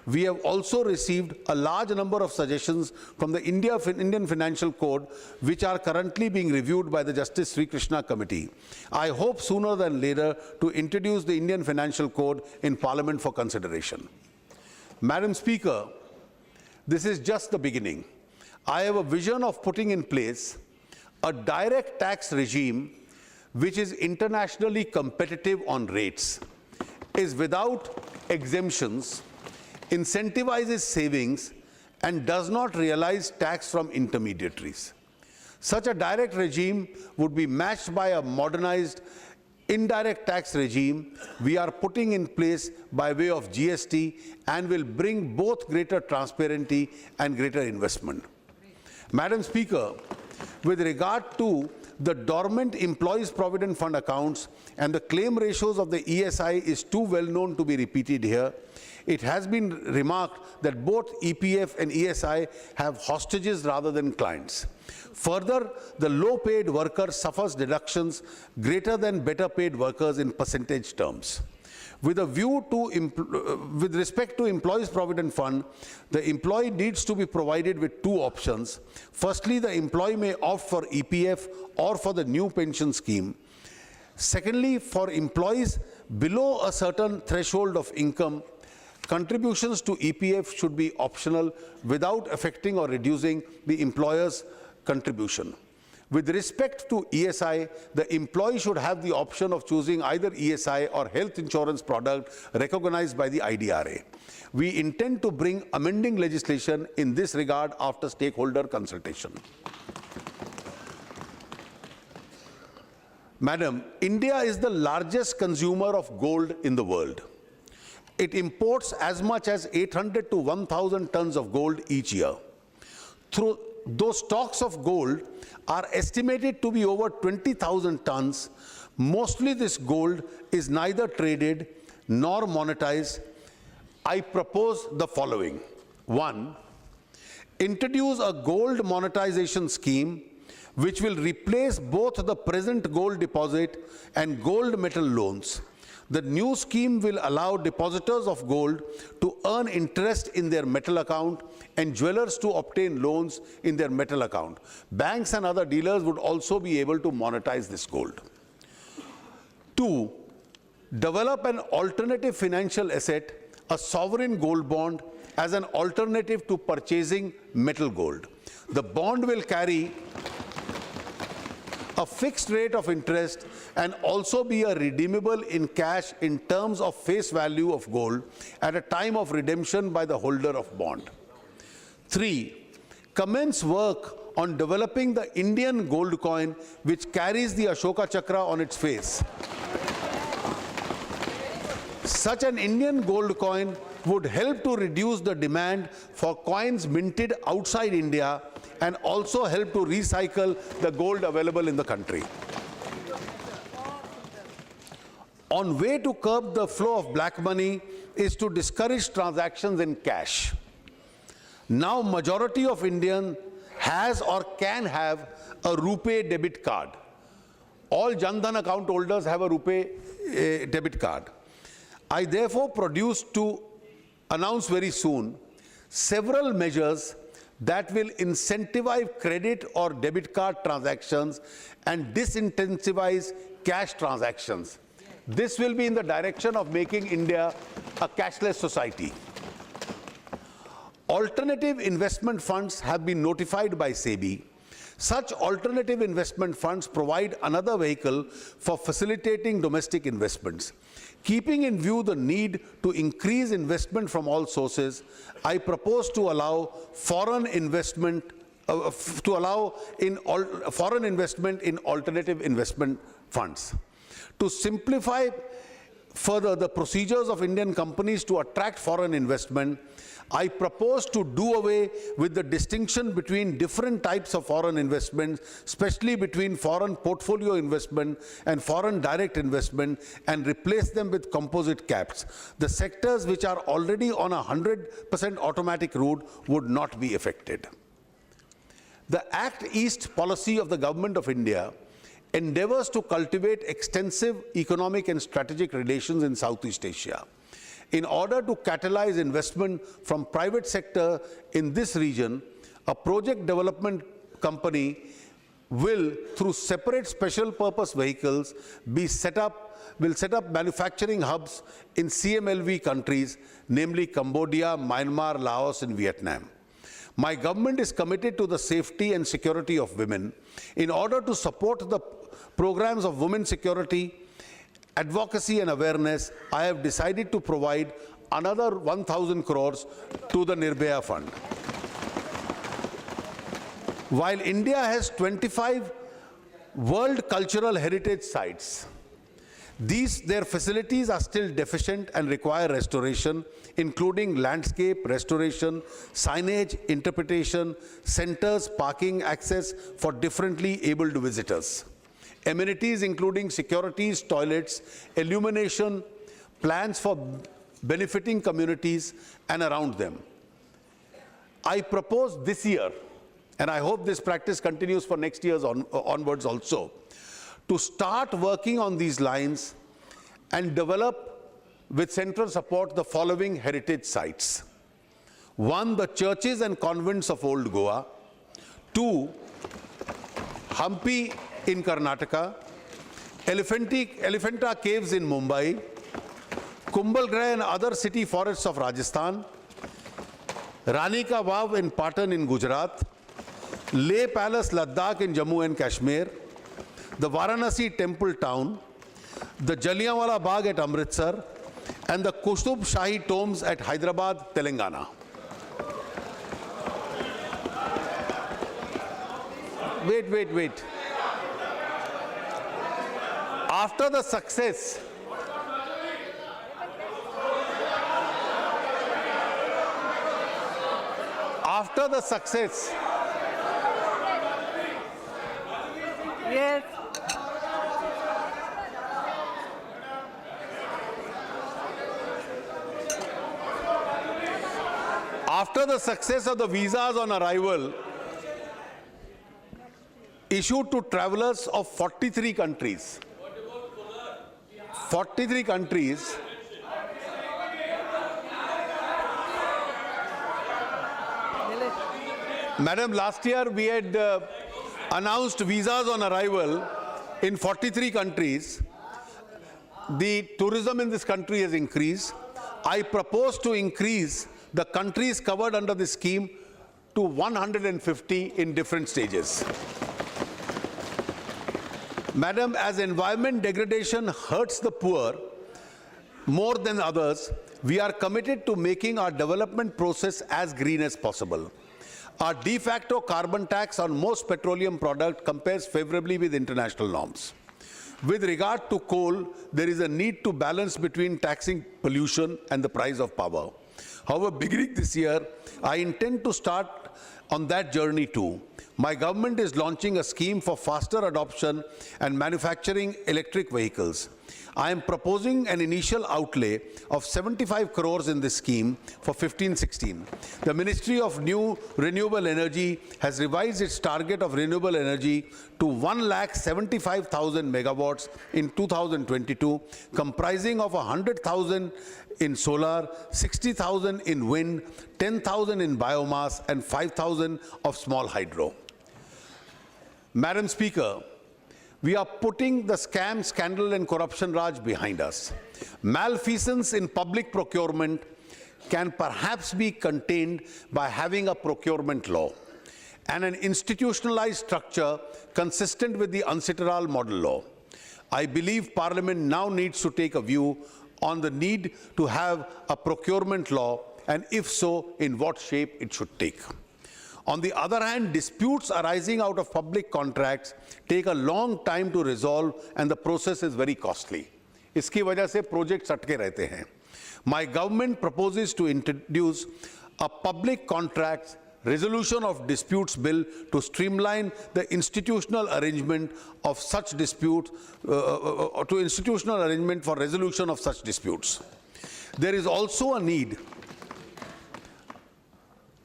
We have also received a large number of suggestions from the Indian Financial Code, which are currently being reviewed by the Justice Sri Krishna Committee. I hope sooner than later to introduce the Indian Financial Code in Parliament for consideration. Madam Speaker, this is just the beginning. I have a vision of putting in place a direct tax regime which is internationally competitive on rates, is without exemptions, incentivizes savings, and does not realize tax from intermediaries. Such a direct regime would be matched by a modernized indirect tax regime we are putting in place by way of GST and will bring both greater transparency and greater investment. Madam Speaker, with regard to the dormant Employees Provident Fund accounts and the claim ratios of the ESI is too well known to be repeated here, it has been remarked that both EPF and ESI have hostages rather than clients. Further, the low-paid worker suffers deductions greater than better-paid workers in percentage terms. With respect to Employees Provident Fund, the employee needs to be provided with two options. Firstly, the employee may opt for EPF or for the new pension scheme. Secondly, for employees below a certain threshold of income, contributions to EPF should be optional without affecting or reducing the employer's contribution. With respect to ESI, the employee should have the option of choosing either ESI or health insurance product recognized by the IDRA. We intend to bring amending legislation in this regard after stakeholder consultation. Madam, India is the largest consumer of gold in the world. It imports as much as 800 to 1,000 tons of gold each year. Those stocks of gold are estimated to be over 20,000 tons. Mostly this gold is neither traded nor monetized. I propose the following. 1. Introduce a gold monetization scheme which will replace both the present gold deposit and gold metal loans. The new scheme will allow depositors of gold to earn interest in their metal account and jewelers to obtain loans in their metal account. Banks and other dealers would also be able to monetize this gold. 2. Develop an alternative financial asset, a sovereign gold bond, as an alternative to purchasing metal gold. The bond will carry a fixed rate of interest and also be redeemable in cash in terms of face value of gold at a time of redemption by the holder of bond. 3. Commence work on developing the Indian gold coin which carries the Ashoka Chakra on its face. Such an Indian gold coin would help to reduce the demand for coins minted outside India and also help to recycle the gold available in the country. On way to curb the flow of black money is to discourage transactions in cash. Now majority of Indians has or can have a RuPay debit card. All Jan Dhan account holders have a RuPay debit card. I therefore announce very soon several measures that will incentivize credit or debit card transactions and disincentivize cash transactions. This will be in the direction of making India a cashless society. Alternative investment funds have been notified by SEBI. Such alternative investment funds provide another vehicle for facilitating domestic investments. Keeping in view the need to increase investment from all sources, I propose to allow foreign investment in alternative investment funds. To simplify further the procedures of Indian companies to attract foreign investment, I propose to do away with the distinction between different types of foreign investments, especially between foreign portfolio investment and foreign direct investment, and replace them with composite caps. The sectors which are already on a 100% automatic route would not be affected. The Act East policy of the Government of India endeavors to cultivate extensive economic and strategic relations in Southeast Asia. In order to catalyze investment from private sector in this region, a project development company will, through separate special purpose vehicles, will set up manufacturing hubs in CMLV countries, namely Cambodia, Myanmar, Laos, and Vietnam. My government is committed to the safety and security of women. In order to support the programs of women security, advocacy and awareness, I have decided to provide another 1,000 crores to the Nirbhaya Fund. While India has 25 World Cultural Heritage Sites, their facilities are still deficient and require restoration, including landscape restoration, signage, interpretation, centers, parking, access for differently abled visitors. Amenities including securities, toilets, illumination, plans for benefiting communities and around them. I propose this year, and I hope this practice continues for next year's onwards also, to start working on these lines and develop with central support the following heritage sites. 1, the churches and convents of Old Goa. 2, Hampi in Karnataka, Elephanta Caves in Mumbai, Kumbhalgarh and other city forests of Rajasthan, Rani Ka Vav in Patan in Gujarat, Leh Palace Ladakh in Jammu and Kashmir, the Varanasi Temple Town, the Jallianwala Bagh at Amritsar, and the Kutub Shahi tombs at Hyderabad, Telangana. Wait. After the success, Yes. After the success of the visas on arrival issued to travelers of 43 countries, 43 countries, Madam, last year we had announced visas on arrival in 43 countries. The tourism in this country has increased. I propose to increase the countries covered under this scheme to 150 in different stages. Madam, as environment degradation hurts the poor more than others, we are committed to making our development process as green as possible. Our de facto carbon tax on most petroleum products compares favorably with international norms. With regard to coal, there is a need to balance between taxing pollution and the price of power. However, beginning this year, I intend to start on that journey too. My government is launching a scheme for faster adoption and manufacturing electric vehicles. I am proposing an initial outlay of 75 crores in this scheme for 15-16. The Ministry of New Renewable Energy has revised its target of renewable energy to 1,75,000 megawatts in 2022, comprising of 100,000 in solar, 60,000 in wind, 10,000 in biomass, and 5,000 of small hydro. Madam Speaker, we are putting the scam, scandal, and corruption raj behind us. Malfeasance in public procurement can perhaps be contained by having a procurement law and an institutionalized structure consistent with the UNCITRAL model law. I believe Parliament now needs to take a view on the need to have a procurement law, and if so, in what shape it should take. On the other hand, disputes arising out of public contracts take a long time to resolve and the process is very costly. इसकी वजह से projects अटके रहते हैं. My government proposes to introduce a public contracts resolution of disputes bill to streamline the institutional arrangement of such disputes, institutional arrangement for resolution of such disputes. There is also a need,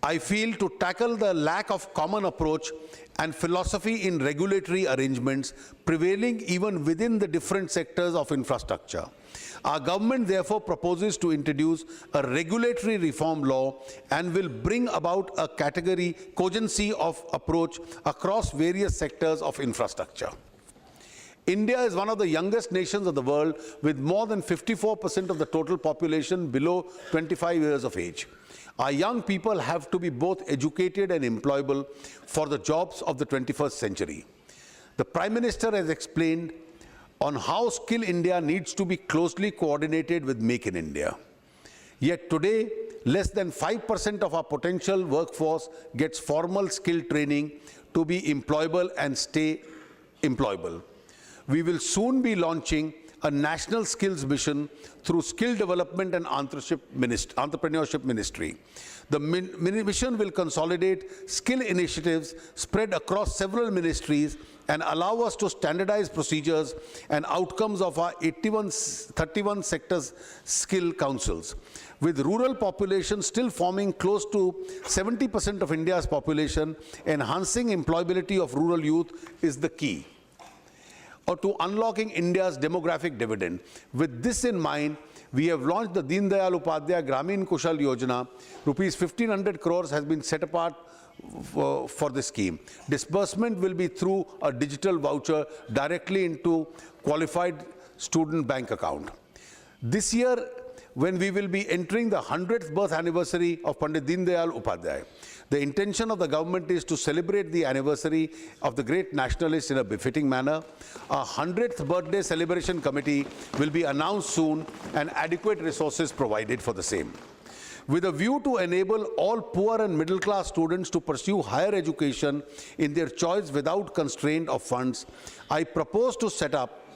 I feel, to tackle the lack of common approach and philosophy in regulatory arrangements prevailing even within the different sectors of infrastructure. Our government therefore proposes to introduce a regulatory reform law and will bring about a category cogency of approach across various sectors of infrastructure. India is one of the youngest nations of the world with more than 54% of the total population below 25 years of age. Our young people have to be both educated and employable for the jobs of the 21st century. The Prime Minister has explained on how Skill India needs to be closely coordinated with Make in India. Yet today, less than 5% of our potential workforce gets formal skill training to be employable and stay employable. We will soon be launching a national skills mission through Skill Development and Entrepreneurship Ministry. The mission will consolidate skill initiatives spread across several ministries and allow us to standardize procedures and outcomes of our 31 sectors skill councils. With rural population still forming close to 70% of India's population, enhancing employability of rural youth is the key or to unlocking India's demographic dividend. With this in mind, we have launched the Deen Dayal Upadhyaya Gramin Kushal Yojana. Rupees 1,500 crores has been set apart for this scheme. Disbursement will be through a digital voucher directly into qualified student bank account. This year, when we will be entering the 100th birth anniversary of Pandit Deen Dayal Upadhyaya, the intention of the government is to celebrate the anniversary of the great nationalist in a befitting manner. A 100th birthday celebration committee will be announced soon and adequate resources provided for the same. With a view to enable all poor and middle class students to pursue higher education in their choice without constraint of funds, I propose to set up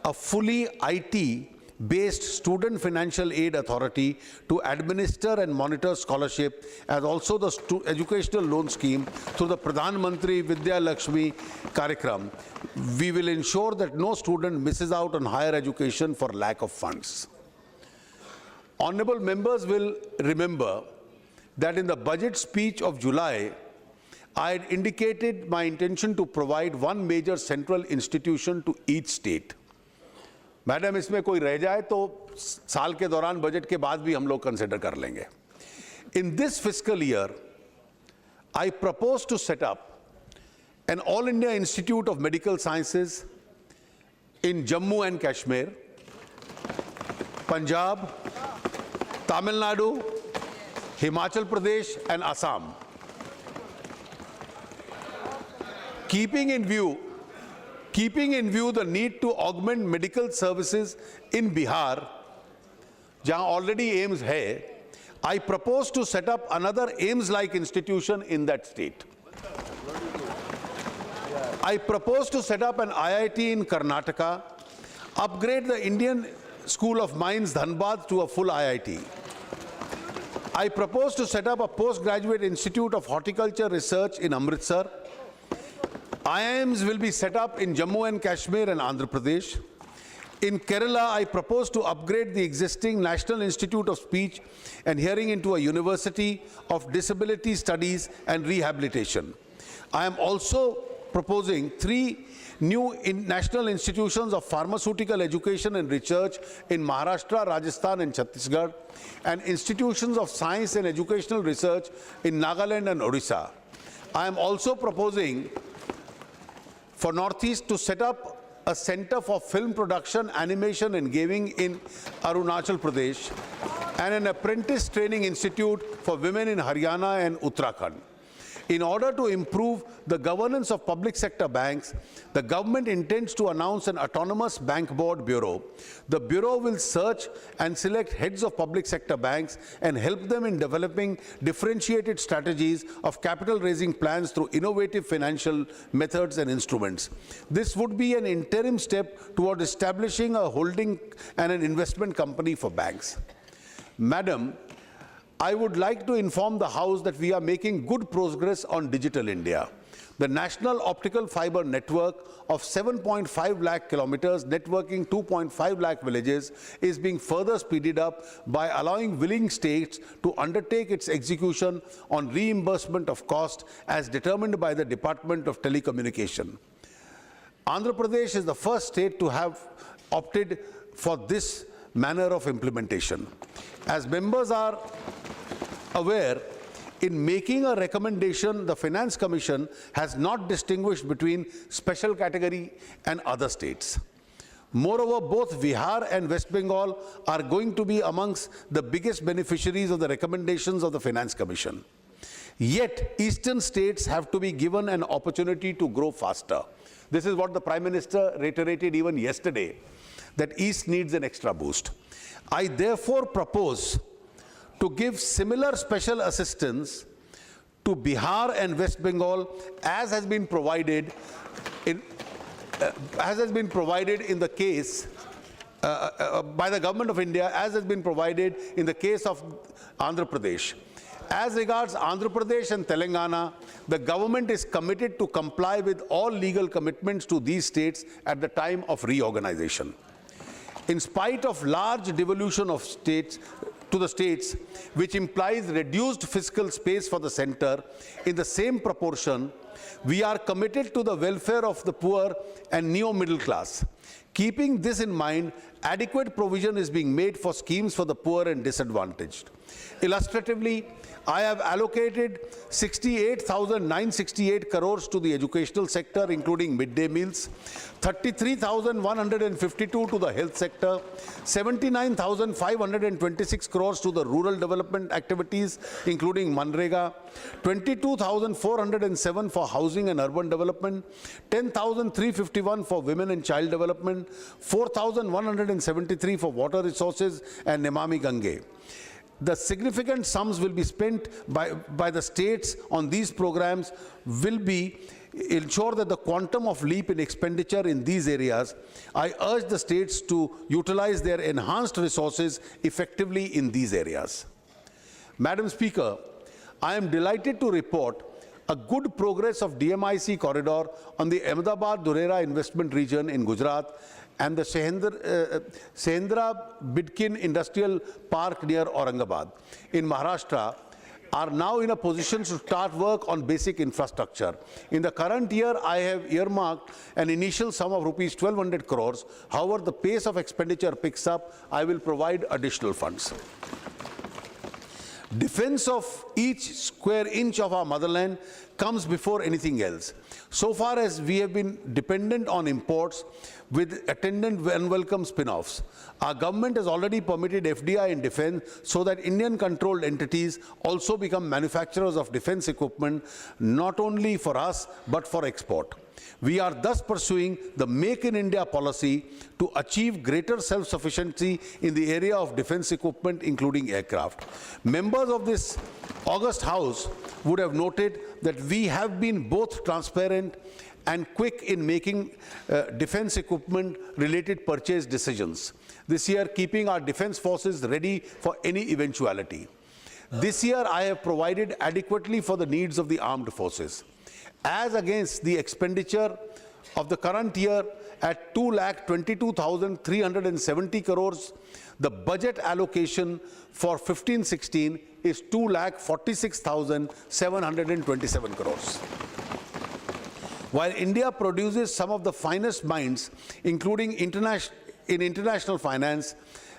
a fully IT-based student financial aid authority to administer and monitor scholarship, as also the educational loan scheme through the Pradhan Mantri Vidya Lakshmi Karyakram. We will ensure that no student misses out on higher education for lack of funds. Honorable members will remember that in the budget speech of July, I had indicated my intention to provide one major central institution to each state. Madam, इसमें कोई रह जाए तो साल के दौरान budget के बाद भी हम लोग कंसिडर कर लेंगे. In this fiscal year, I propose to set up an All India Institute of Medical Sciences in Jammu and Kashmir, Punjab, Tamil Nadu, Himachal Pradesh and Assam. Keeping in view the need to augment medical services in Bihar, jahan already AIIMS hai, I propose to set up another AIIMS-like institution in that state. I propose to set up an IIT in Karnataka, upgrade the Indian School of Mines Dhanbad to a full IIT. I propose to set up a postgraduate institute of horticulture research in Amritsar. IIMs will be set up in Jammu and Kashmir and Andhra Pradesh. In Kerala, I propose to upgrade the existing National Institute of Speech and Hearing into a University of Disability Studies and Rehabilitation. I am also proposing 3 new national institutions of pharmaceutical education and research in Maharashtra, Rajasthan and Chhattisgarh, and institutions of science and educational research in Nagaland and Odisha. I am also proposing for Northeast to set up a center for film production, animation and gaming in Arunachal Pradesh, and an apprentice training institute for women in Haryana and Uttarakhand. In order to improve the governance of public sector banks, the government intends to announce an autonomous bank board bureau. The bureau will search and select heads of public sector banks and help them in developing differentiated strategies of capital raising plans through innovative financial methods and instruments. This would be an interim step toward establishing a holding and an investment company for banks. Madam, I would like to inform the House that we are making good progress on Digital India. The National Optical Fiber Network of 7.5 lakh kilometers, networking 2.5 lakh villages, is being further speeded up by allowing willing states to undertake its execution on reimbursement of cost as determined by the Department of Telecommunication. Andhra Pradesh is the first state to have opted for this manner of implementation. As members are aware, in making a recommendation, the Finance Commission has not distinguished between special category and other states. Moreover, both Bihar and West Bengal are going to be amongst the biggest beneficiaries of the recommendations of the Finance Commission. Yet, eastern states have to be given an opportunity to grow faster. This is what the Prime Minister reiterated even yesterday, that East needs an extra boost. I therefore propose to give similar special assistance to Bihar and West Bengal as has been provided in the case by the Government of India, as has been provided in the case of Andhra Pradesh. As regards Andhra Pradesh and Telangana, the government is committed to comply with all legal commitments to these states at the time of reorganization. In spite of large devolution of states to the states, which implies reduced fiscal space for the center, in the same proportion, we are committed to the welfare of the poor and neo-middle class. Keeping this in mind, adequate provision is being made for schemes for the poor and disadvantaged. Illustratively, I have allocated 68,968 crores to the educational sector, including midday meals, 33,152 to the health sector, 79,526 crores to the rural development activities, including Manrega, 22,407 for housing and urban development, 10,351 for women and child development, 4,173 for water resources and Nemami Gange. The significant sums will be spent by the states on these programs will be ensure that the quantum of leap in expenditure in these areas. I urge the states to utilize their enhanced resources effectively in these areas. Madam Speaker, I am delighted to report a good progress of DMIC corridor on the Ahmedabad-Dhurera investment region in Gujarat and the Sehendra Bidkin Industrial Park near Aurangabad. In Maharashtra, are now in a position to start work on basic infrastructure. In the current year, I have earmarked an initial sum of rupees 1,200 crores. However, the pace of expenditure picks up. I will provide additional funds. Defense of each square inch of our motherland comes before anything else. So far as we have been dependent on imports with attendant unwelcome spin-offs, our government has already permitted FDI in defense so that Indian-controlled entities also become manufacturers of defense equipment, not only for us, but for export. We are thus pursuing the Make in India policy to achieve greater self-sufficiency in the area of defense equipment, including aircraft. Members of this august House would have noted that we have been both transparent and quick in making defense equipment related purchase decisions. This year, keeping our defense forces ready for any eventuality. This year, I have provided adequately for the needs of the armed forces. As against the expenditure of the current year at 2,22,370 crores, the budget allocation for 15-16 is 2,46,727 crores. While India produces some of the finest minds, including international finance,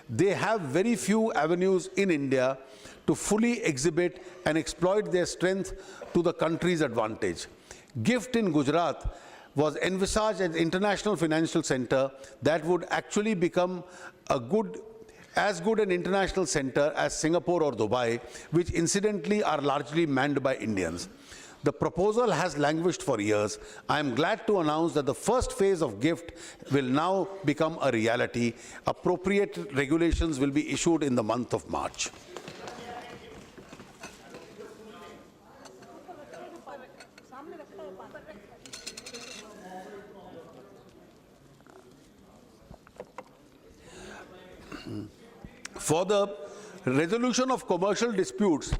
they have very few avenues in India to fully exhibit and exploit their strength to the country's advantage. GIFT in Gujarat was envisaged as an international financial center that would actually become as good an international center as Singapore or Dubai, which incidentally are largely manned by Indians. The proposal has languished for years. I am glad to announce that the first phase of GIFT will now become a reality. Appropriate regulations will be issued in the month of March. For the resolution of commercial disputes,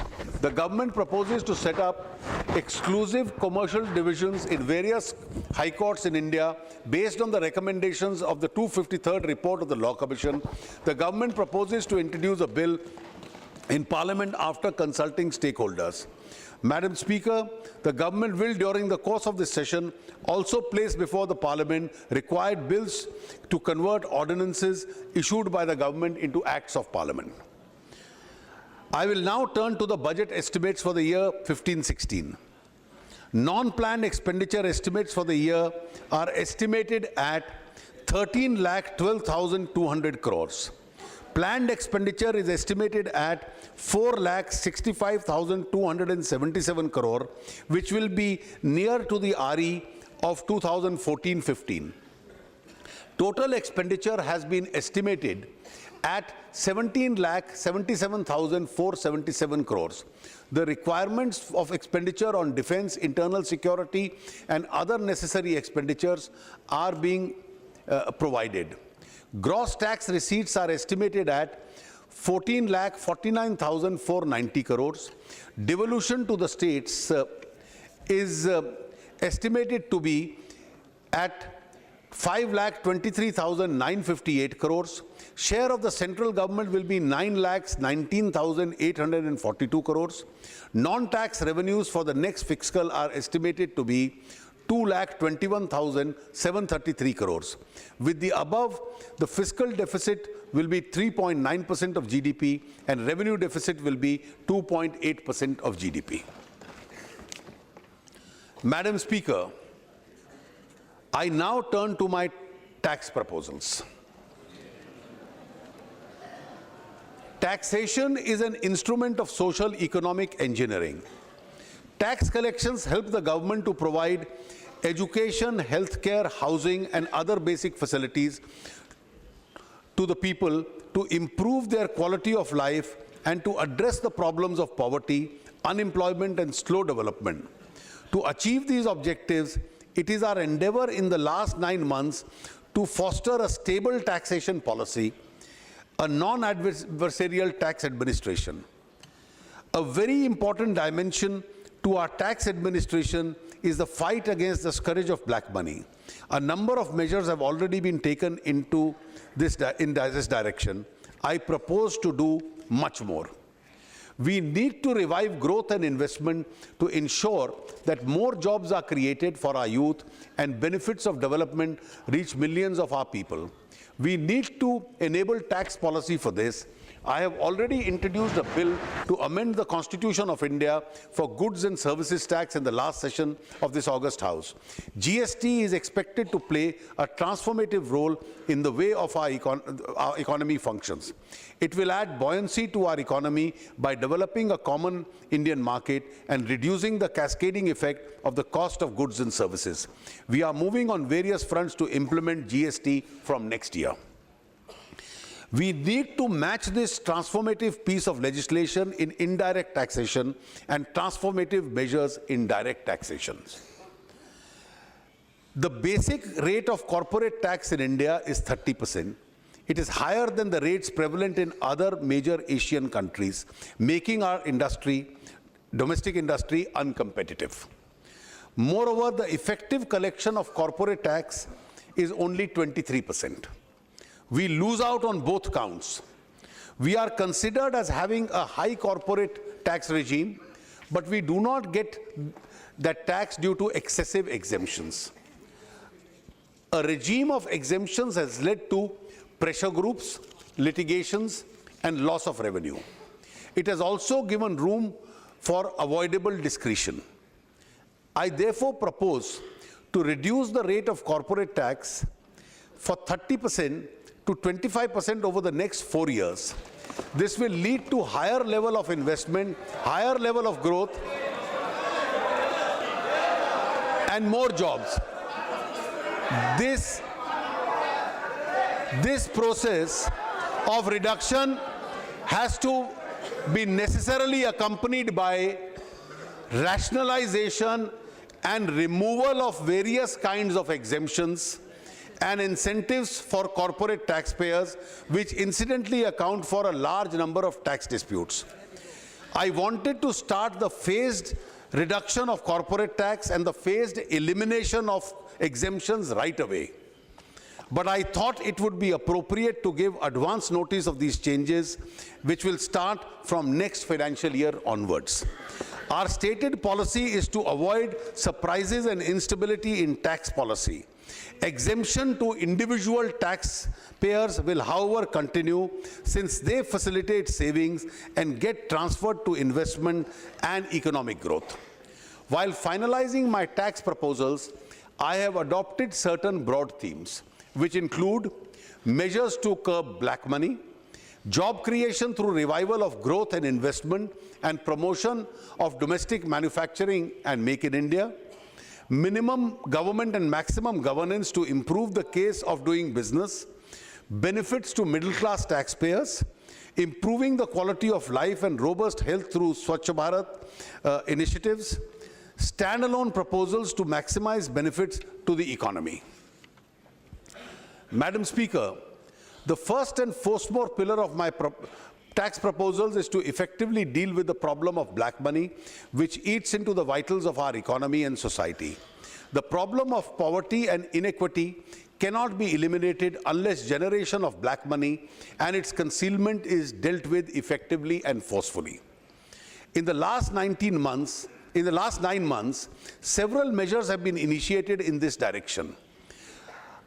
the government proposes to set up exclusive commercial divisions in various high courts in India based on the recommendations of the 253rd report of the Law Commission. The government proposes to introduce a bill in Parliament after consulting stakeholders. Madam Speaker, the government will, during the course of this session, also place before the Parliament required bills to convert ordinances issued by the government into acts of Parliament. I will now turn to the budget estimates for the year 15-16. Non-planned expenditure estimates for the year are estimated at 13,12,200 crores. Planned expenditure is estimated at 4,65,277 crore, which will be near to the RE of 2014-15. Total expenditure has been estimated at 17,77,477 crores. The requirements of expenditure on defense, internal security, and other necessary expenditures are being provided. Gross tax receipts are estimated at 14,49,490 crores. Devolution to the states is estimated to be at 5,23,958 crores. Share of the central government will be 9,19,842 crores. Non-tax revenues for the next fiscal are estimated to be 2,21,733 crores. With the above, the fiscal deficit will be 3.9% of GDP and revenue deficit will be 2.8% of GDP. Madam Speaker, I now turn to my tax proposals. Taxation is an instrument of social economic engineering. Tax collections help the government to provide education, healthcare, housing, and other basic facilities to the people to improve their quality of life and to address the problems of poverty, unemployment, and slow development. To achieve these objectives, it is our endeavor in the last 9 months to foster a stable taxation policy, a non-adversarial tax administration. A very important dimension to our tax administration is the fight against the scourge of black money. A number of measures have already been taken in this direction. I propose to do much more. We need to revive growth and investment to ensure that more jobs are created for our youth and benefits of development reach millions of our people. We need to enable tax policy for this. I have already introduced a bill to amend the Constitution of India for goods and services tax in the last session of this August House. GST is expected to play a transformative role in the way of our economy functions. It will add buoyancy to our economy by developing a common Indian market and reducing the cascading effect of the cost of goods and services. We are moving on various fronts to implement GST from next year. We need to match this transformative piece of legislation in indirect taxation and transformative measures in direct taxation. The basic rate of corporate tax in India is 30%. It is higher than the rates prevalent in other major Asian countries, making our domestic industry uncompetitive. Moreover, the effective collection of corporate tax is only 23%. We lose out on both counts. We are considered as having a high corporate tax regime, but we do not get that tax due to excessive exemptions. A regime of exemptions has led to pressure groups, litigations, and loss of revenue. It has also given room for avoidable discretion. I therefore propose to reduce the rate of corporate tax for 30% to 25% over the next 4 years. This will lead to higher level of investment, higher level of growth, and more jobs. This process of reduction has to be necessarily accompanied by rationalization and removal of various kinds of exemptions and incentives for corporate taxpayers, which incidentally account for a large number of tax disputes. I wanted to start the phased reduction of corporate tax and the phased elimination of exemptions right away. But I thought it would be appropriate to give advance notice of these changes, which will start from next financial year onwards. Our stated policy is to avoid surprises and instability in tax policy. Exemption to individual taxpayers will, however, continue since they facilitate savings and get transferred to investment and economic growth. While finalizing my tax proposals, I have adopted certain broad themes, which include measures to curb black money, job creation through revival of growth and investment and promotion of domestic manufacturing and Make in India, minimum government and maximum governance to improve the case of doing business, benefits to middle-class taxpayers, improving the quality of life and robust health through Swachh Bharat initiatives, standalone proposals to maximize benefits to the economy. Madam Speaker, the first and foremost pillar of my tax proposals is to effectively deal with the problem of black money, which eats into the vitals of our economy and society. The problem of poverty and inequity cannot be eliminated unless generation of black money and its concealment is dealt with effectively and forcefully. In the last 9 months, several measures have been initiated in this direction.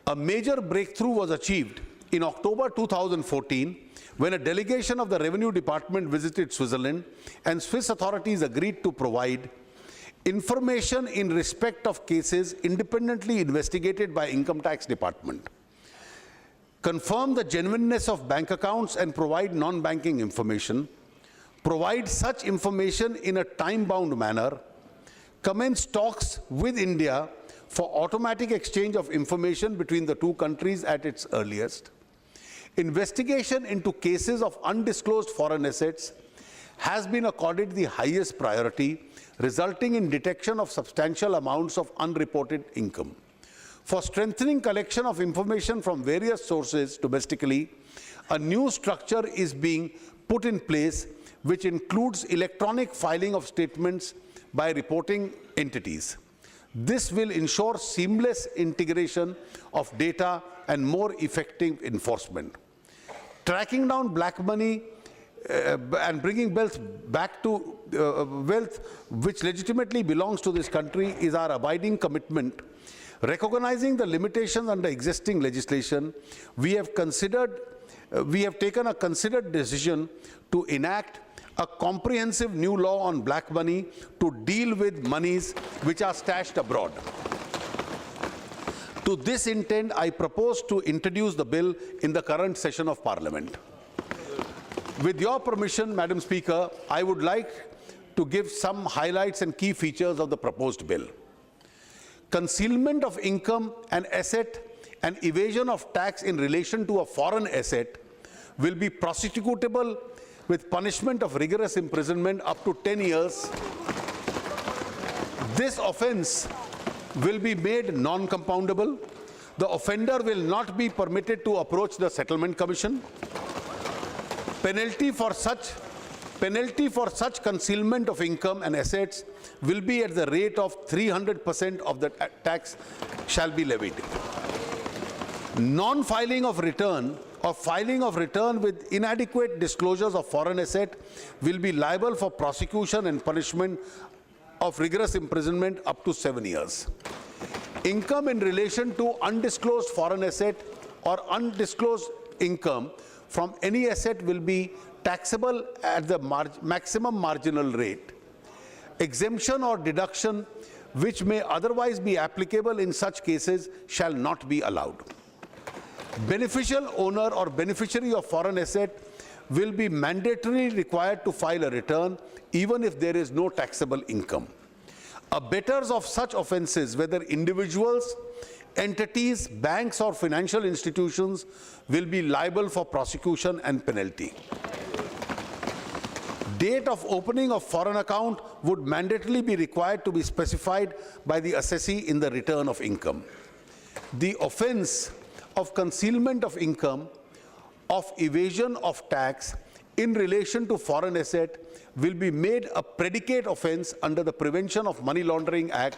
A major breakthrough was achieved in October 2014 when a delegation of the Revenue Department visited Switzerland and Swiss authorities agreed to provide information in respect of cases independently investigated by Income Tax Department, confirm the genuineness of bank accounts and provide non-banking information, provide such information in a time-bound manner, commence talks with India for automatic exchange of information between the two countries at its earliest. Investigation into cases of undisclosed foreign assets has been accorded the highest priority, resulting in detection of substantial amounts of unreported income. For strengthening collection of information from various sources domestically, a new structure is being put in place, which includes electronic filing of statements by reporting entities. This will ensure seamless integration of data and more effective enforcement. Tracking down black money and bringing wealth back to wealth which legitimately belongs to this country is our abiding commitment. Recognizing the limitations under existing legislation, we have taken a considered decision to enact a comprehensive new law on black money to deal with monies which are stashed abroad. To this intent, I propose to introduce the bill in the current session of Parliament. With your permission, Madam Speaker, I would like to give some highlights and key features of the proposed bill. Concealment of income and asset and evasion of tax in relation to a foreign asset will be prosecutable with punishment of rigorous imprisonment up to 10 years. This offence will be made non-compoundable. The offender will not be permitted to approach the Settlement Commission. Penalty for such concealment of income and assets will be at the rate of 300% of the tax shall be levied. Non-filing of return or filing of return with inadequate disclosures of foreign asset will be liable for prosecution and punishment of rigorous imprisonment up to 7 years. Income in relation to undisclosed foreign asset or undisclosed income from any asset will be taxable at the maximum marginal rate. Exemption or deduction which may otherwise be applicable in such cases shall not be allowed. Beneficial owner or beneficiary of foreign asset will be mandatorily required to file a return even if there is no taxable income. Abettors of such offences, whether individuals, entities, banks or financial institutions, will be liable for prosecution and penalty. Date of opening of foreign account would mandatorily be required to be specified by the assessee in the return of income. The offence of concealment of income, of evasion of tax in relation to foreign asset will be made a predicate offence under the Prevention of Money Laundering Act.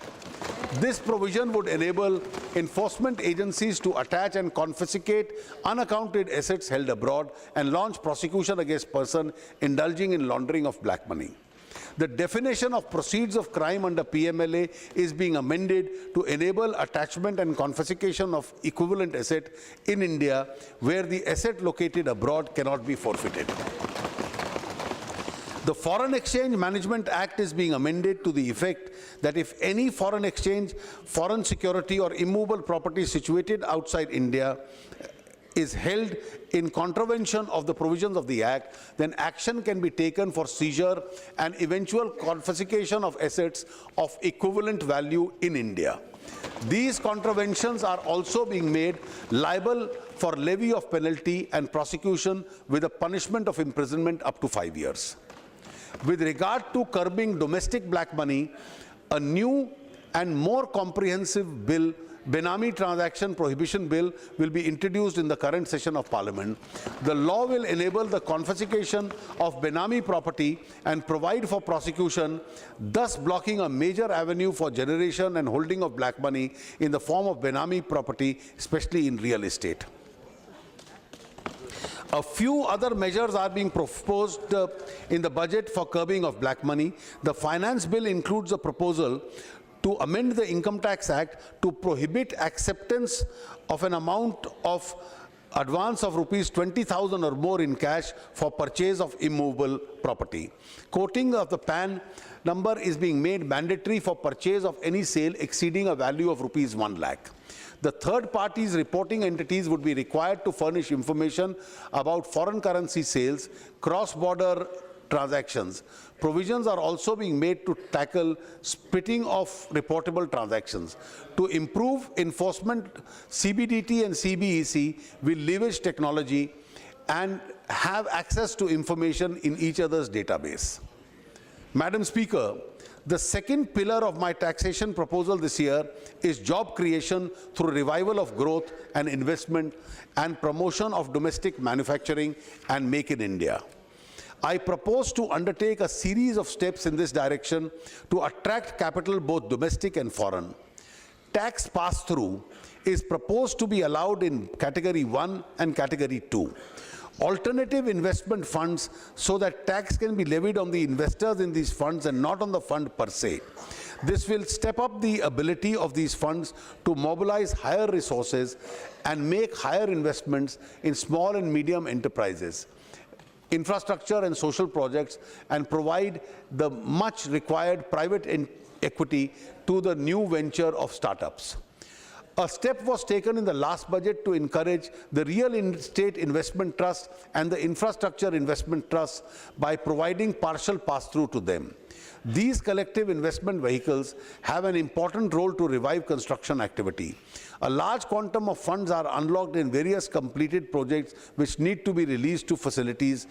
This provision would enable enforcement agencies to attach and confiscate unaccounted assets held abroad and launch prosecution against persons indulging in laundering of black money. The definition of proceeds of crime under PMLA is being amended to enable attachment and confiscation of equivalent asset in India where the asset located abroad cannot be forfeited. The Foreign Exchange Management Act is being amended to the effect that if any foreign exchange, foreign security or immovable property situated outside India is held in contravention of the provisions of the Act, then action can be taken for seizure and eventual confiscation of assets of equivalent value in India. These contraventions are also being made liable for levy of penalty and prosecution with a punishment of imprisonment up to 5 years. With regard to curbing domestic black money, a new and more comprehensive bill, Benami Transaction Prohibition Bill, will be introduced in the current session of Parliament. The law will enable the confiscation of Benami property and provide for prosecution, thus blocking a major avenue for generation and holding of black money in the form of Benami property, especially in real estate. A few other measures are being proposed in the budget for curbing of black money. The finance bill includes a proposal to amend the Income Tax Act to prohibit acceptance of an amount of advance of rupees 20,000 or more in cash for purchase of immovable property. Quoting of the PAN number is being made mandatory for purchase of any sale exceeding a value of rupees 1 lakh. The third parties reporting entities would be required to furnish information about foreign currency sales, cross-border transactions. Provisions are also being made to tackle splitting of reportable transactions. To improve enforcement, CBDT and CBEC will leverage technology and have access to information in each other's database. Madam Speaker, the second pillar of my taxation proposal this year is job creation through revival of growth and investment and promotion of domestic manufacturing and Make in India. I propose to undertake a series of steps in this direction to attract capital both domestic and foreign. Tax pass-through is proposed to be allowed in Category 1 and Category 2. alternative investment funds so that tax can be levied on the investors in these funds and not on the fund per se. This will step up the ability of these funds to mobilize higher resources and make higher investments in small and medium enterprises, infrastructure and social projects, and provide the much required private equity to the new venture of startups. A step was taken in the last budget to encourage the real estate investment trust and the infrastructure investment trust by providing partial pass-through to them. These collective investment vehicles have an important role to revive construction activity. A large quantum of funds are unlocked in various completed projects which need to be released to facilities,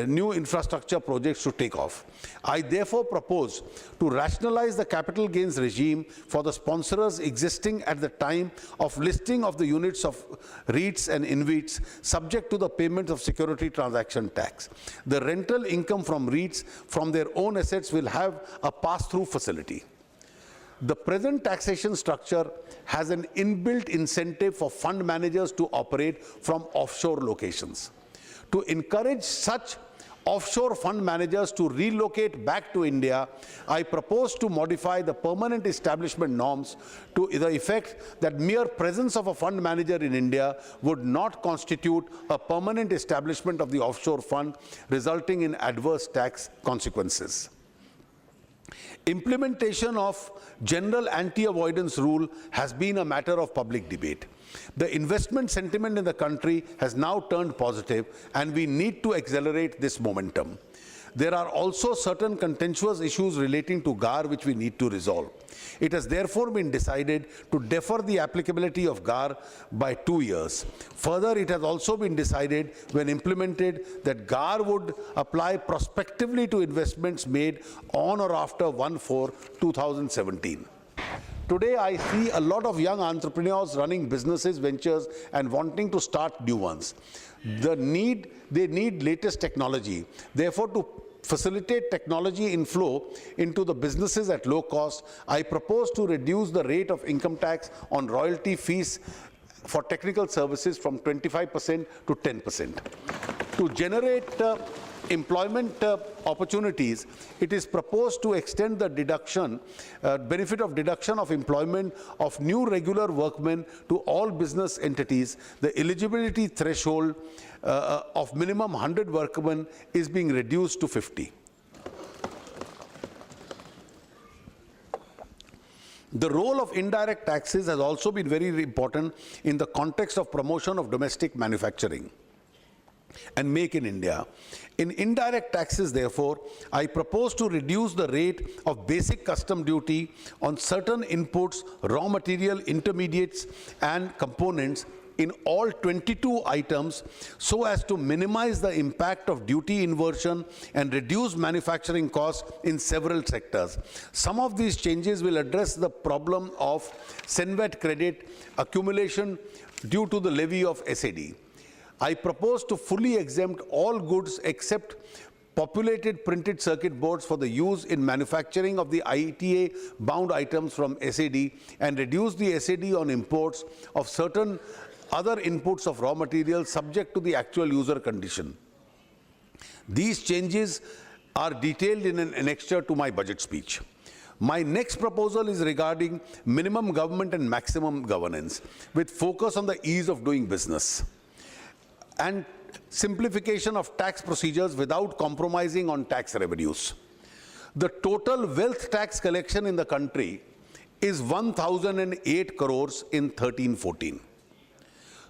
new infrastructure projects to take off. I therefore propose to rationalize the capital gains regime for the sponsors existing at the time of listing of the units of REITs and InvITs subject to the payment of security transaction tax. The rental income from REITs from their own assets will have a pass-through facility. The present taxation structure has an inbuilt incentive for fund managers to operate from offshore locations. To encourage such offshore fund managers to relocate back to India, I propose to modify the permanent establishment norms to the effect that mere presence of a fund manager in India would not constitute a permanent establishment of the offshore fund, resulting in adverse tax consequences. Implementation of general anti-avoidance rule has been a matter of public debate. The investment sentiment in the country has now turned positive, and we need to accelerate this momentum. There are also certain contentious issues relating to GAR which we need to resolve. It has therefore been decided to defer the applicability of GAR by 2 years. Further, it has also been decided when implemented that GAR would apply prospectively to investments made on or after 1/4/2017. Today, I see a lot of young entrepreneurs running businesses, ventures, and wanting to start new ones. They need latest technology. Therefore, to facilitate technology inflow into the businesses at low cost, I propose to reduce the rate of income tax on royalty fees for technical services from 25% to 10%. To generate employment opportunities, it is proposed to extend the benefit of deduction of employment of new regular workmen to all business entities. The eligibility threshold of minimum 100 workmen is being reduced to 50. The role of indirect taxes has also been very important in the context of promotion of domestic manufacturing and Make in India. In indirect taxes, therefore, I propose to reduce the rate of basic custom duty on certain inputs, raw material, intermediates, and components in all 22 items so as to minimize the impact of duty inversion and reduce manufacturing costs in several sectors. Some of these changes will address the problem of Senvet credit accumulation due to the levy of SAD. I propose to fully exempt all goods except populated printed circuit boards for the use in manufacturing of the ITA bound items from SAD and reduce the SAD on imports of certain other inputs of raw materials subject to the actual user condition. These changes are detailed in an annexure to my budget speech. My next proposal is regarding minimum government and maximum governance, with focus on the ease of doing business and simplification of tax procedures without compromising on tax revenues. The total wealth tax collection in the country is 1,008 crores in 13-14.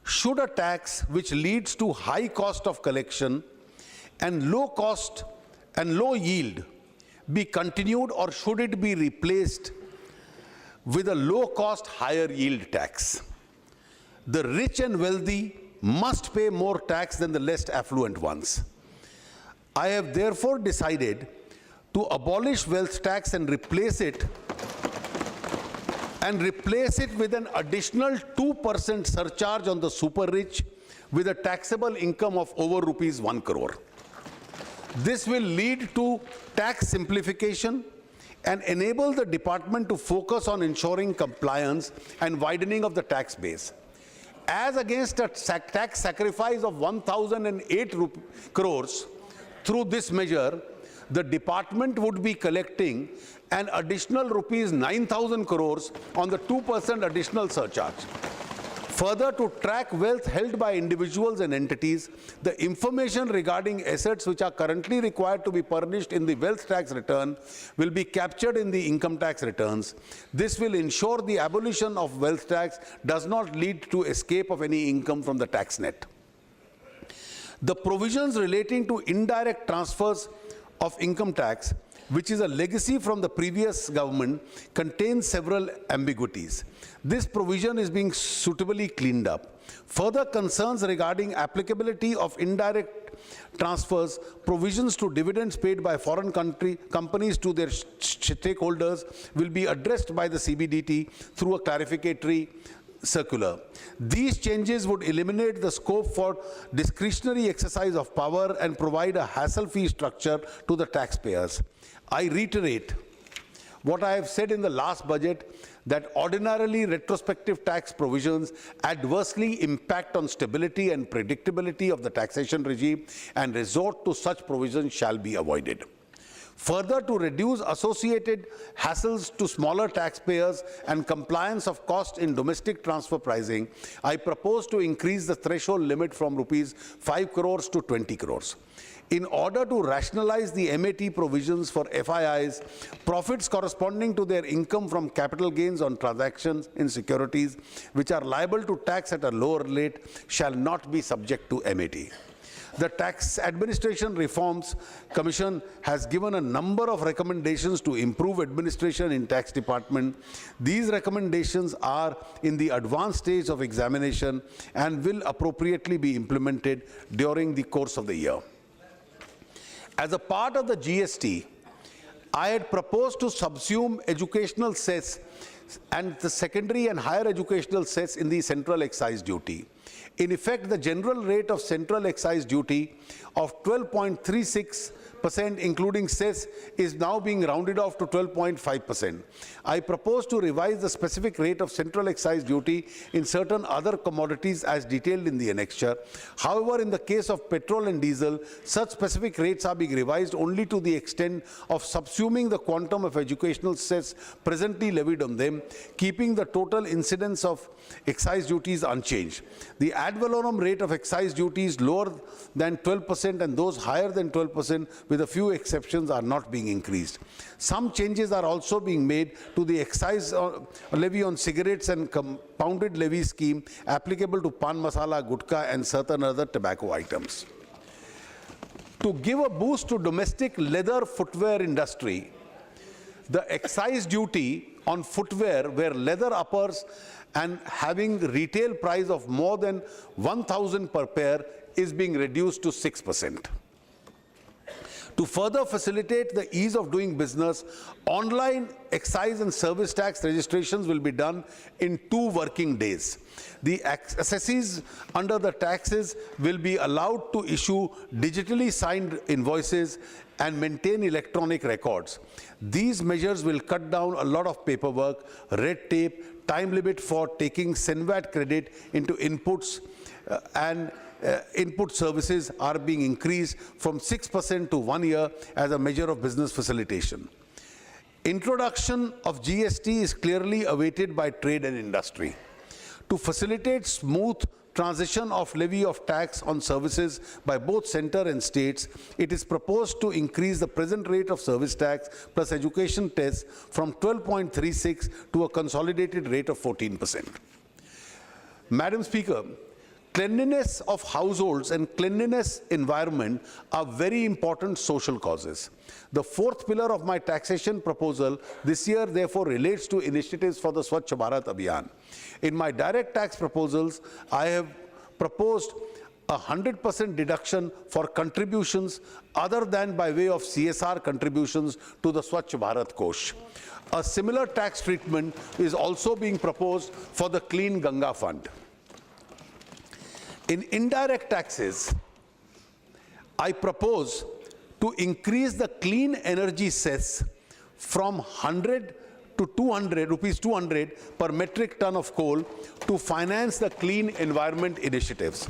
Should a tax which leads to high cost of collection and low cost and low yield be continued, or should it be replaced with a low cost, higher yield tax? The rich and wealthy must pay more tax than the less affluent ones. I have therefore decided to abolish wealth tax and replace it with an additional 2% surcharge on the super rich with a taxable income of over rupees 1 crore. This will lead to tax simplification and enable the department to focus on ensuring compliance and widening of the tax base. As against a tax sacrifice of 1,008 crores, through this measure, the department would be collecting an additional rupees 9,000 crores on the 2% additional surcharge. Further, to track wealth held by individuals and entities, the information regarding assets which are currently required to be furnished in the wealth tax return will be captured in the income tax returns. This will ensure the abolition of wealth tax does not lead to escape of any income from the tax net. The provisions relating to indirect transfers of income tax, which is a legacy from the previous government, contains several ambiguities. This provision is being suitably cleaned up. Further concerns regarding applicability of indirect transfers, provisions to dividends paid by foreign companies to their stakeholders will be addressed by the CBDT through a clarificatory circular. These changes would eliminate the scope for discretionary exercise of power and provide a hassle-free structure to the taxpayers. I reiterate what I have said in the last budget, that ordinarily retrospective tax provisions adversely impact on stability and predictability of the taxation regime, and resort to such provisions shall be avoided. Further, to reduce associated hassles to smaller taxpayers and compliance of cost in domestic transfer pricing, I propose to increase the threshold limit from rupees 5 crores to 20 crores. In order to rationalize the MAT provisions for FIIs, profits corresponding to their income from capital gains on transactions in securities which are liable to tax at a lower rate shall not be subject to MAT. The Tax Administration Reforms Commission has given a number of recommendations to improve administration in tax department. These recommendations are in the advanced stage of examination and will appropriately be implemented during the course of the year. As a part of the GST, I had proposed to subsume educational cess and the secondary and higher educational cess in the central excise duty. In effect, the general rate of central excise duty of 12.36% including cess is now being rounded off to 12.5%. I propose to revise the specific rate of central excise duty in certain other commodities as detailed in the annexure. However, in the case of petrol and diesel, such specific rates are being revised only to the extent of subsuming the quantum of educational cess presently levied on them, keeping the total incidence of excise duties unchanged. The ad valorem rate of excise duties lower than 12% and those higher than 12%, with a few exceptions, are not being increased. Some changes are also being made to the excise levy on cigarettes and compounded levy scheme applicable to pan masala, gutka and certain other tobacco items. To give a boost to domestic leather footwear industry, the excise duty on footwear where leather uppers and having retail price of more than 1,000 per pair is being reduced to 6%. To further facilitate the ease of doing business, online excise and service tax registrations will be done in 2 working days. The assessees under the taxes will be allowed to issue digitally signed invoices and maintain electronic records. These measures will cut down a lot of paperwork, red tape, time limit for taking SENVAT credit into inputs input services are being increased from 6% to 1 year as a measure of business facilitation. Introduction of GST is clearly awaited by trade and industry. To facilitate smooth transition of levy of tax on services by both center and states, it is proposed to increase the present rate of service tax plus education test from 12.36 to a consolidated rate of 14%. Madam Speaker, cleanliness of households and cleanliness environment are very important social causes. The 4th pillar of my taxation proposal this year therefore relates to initiatives for the Swachh Bharat Abhiyan. In my direct tax proposals, I have proposed a 100% deduction for contributions other than by way of CSR contributions to the Swachh Bharat Kosh. A similar tax treatment is also being proposed for the Clean Ganga Fund. In indirect taxes, I propose to increase the clean energy cess from 100 to 200 rupees 200 per metric ton of coal to finance the clean environment initiatives.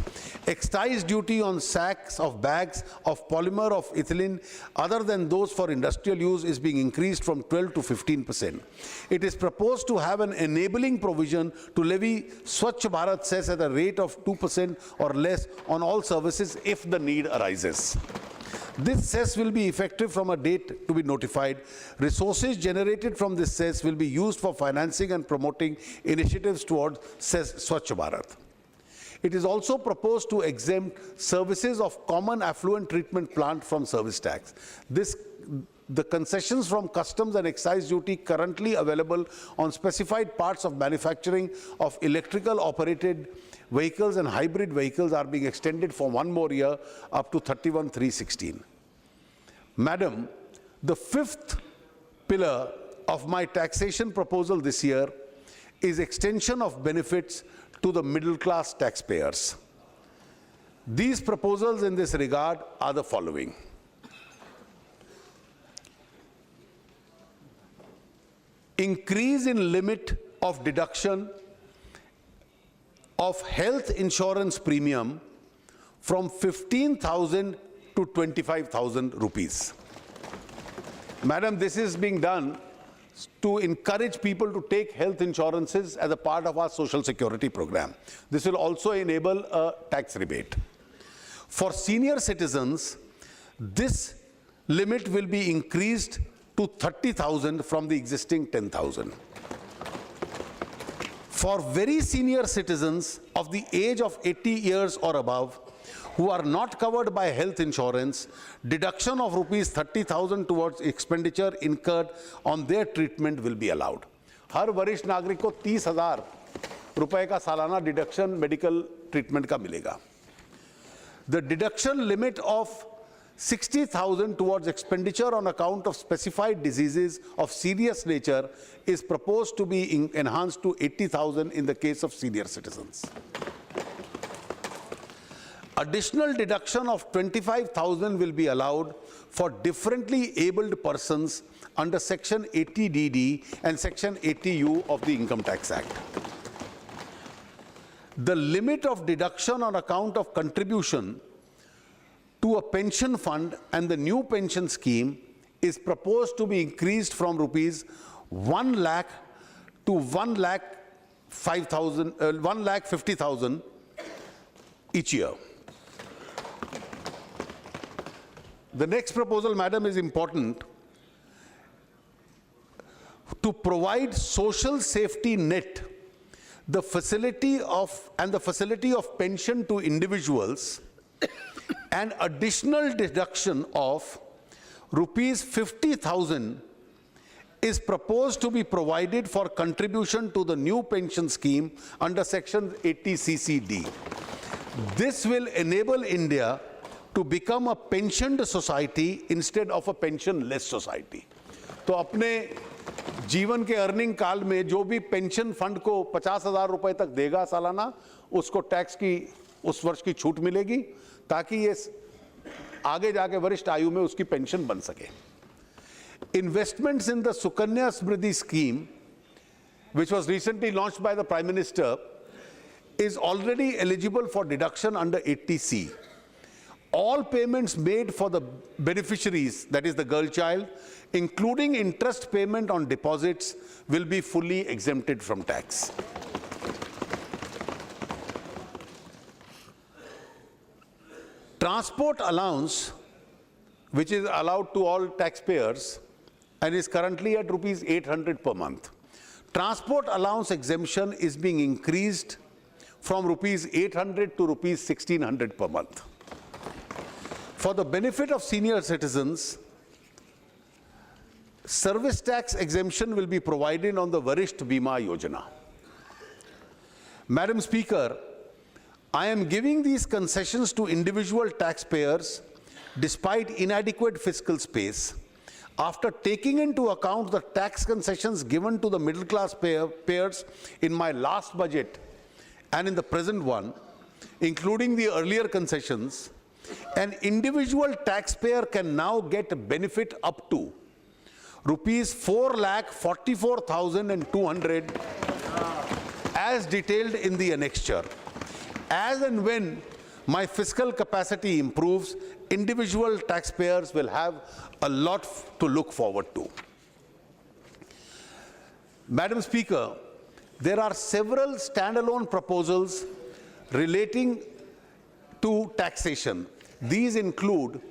Excise duty on sacks of bags of polymer of ethylene other than those for industrial use is being increased from 12 to 15%. It is proposed to have an enabling provision to levy Swachh Bharat cess at a rate of 2% or less on all services if the need arises. This cess will be effective from a date to be notified. Resources generated from this cess will be used for financing and promoting initiatives towards Swachh Bharat. It is also proposed to exempt services of common affluent treatment plant from service tax. The concessions from customs and excise duty currently available on specified parts of manufacturing of electrical operated vehicles and hybrid vehicles are being extended for one more year up to 31/3/16. Madam, the fifth pillar of my taxation proposal this year is extension of benefits to the middle class taxpayers. These proposals in this regard are the following. Increase in limit of deduction of health insurance premium from 15,000 to 25,000 rupees. Madam, this is being done to encourage people to take health insurances as a part of our social security program. This will also enable a tax rebate. For senior citizens, this limit will be increased to 30,000 from the existing 10,000. For very senior citizens of the age of 80 years or above who are not covered by health insurance, deduction of rupees 30,000 towards expenditure incurred on their treatment will be allowed. हर वरिष्ठ नागरिक को 30,000 रुपए का सालाना deduction medical treatment का मिलेगा. The deduction limit of 60,000 towards expenditure on account of specified diseases of serious nature is proposed to be enhanced to 80,000 in the case of senior citizens. Additional deduction of 25,000 will be allowed for differently abled persons under Section 80DD and Section 80U of the Income Tax Act. The limit of deduction on account of contribution to a pension fund and the new pension scheme is proposed to be increased from rupees 1 lakh to 1,50,000 each year. The next proposal, madam, is important. To provide social safety net, the facility of pension to individuals, an additional deduction of rupees 50,000 is proposed to be provided for contribution to the new pension scheme under Section 80CCD. This will enable India to become a pensioned society instead of a pensionless society. तो अपने जीवन के earning काल में जो भी pension fund को 50,000 रुपए तक देगा सालाना, उसको टैक्स की उस वर्ष की छूट मिलेगी ताकि ये आगे जाके वरिष्ठ आयु में उसकी पेंशन बन सके. Investments in the Sukanya Smriddhi scheme, which was recently launched by the Prime Minister, is already eligible for deduction under 80C. All payments made for the beneficiaries, that is the girl child, including interest payment on deposits, will be fully exempted from tax. Transport allowance, which is allowed to all taxpayers and is currently at rupees 800 per month. Transport allowance exemption is being increased from rupees 800 to rupees 1,600 per month. For the benefit of senior citizens, service tax exemption will be provided on the Varisht Bima Yojana. Madam Speaker, I am giving these concessions to individual taxpayers despite inadequate fiscal space, after taking into account the tax concessions given to the middle class payers in my last budget and in the present one, including the earlier concessions. An individual taxpayer can now get a benefit up to rupees 4,44,200 as detailed in the annexure. As and when my fiscal capacity improves, individual taxpayers will have a lot to look forward to. Madam Speaker, there are several standalone proposals relating to taxation. These include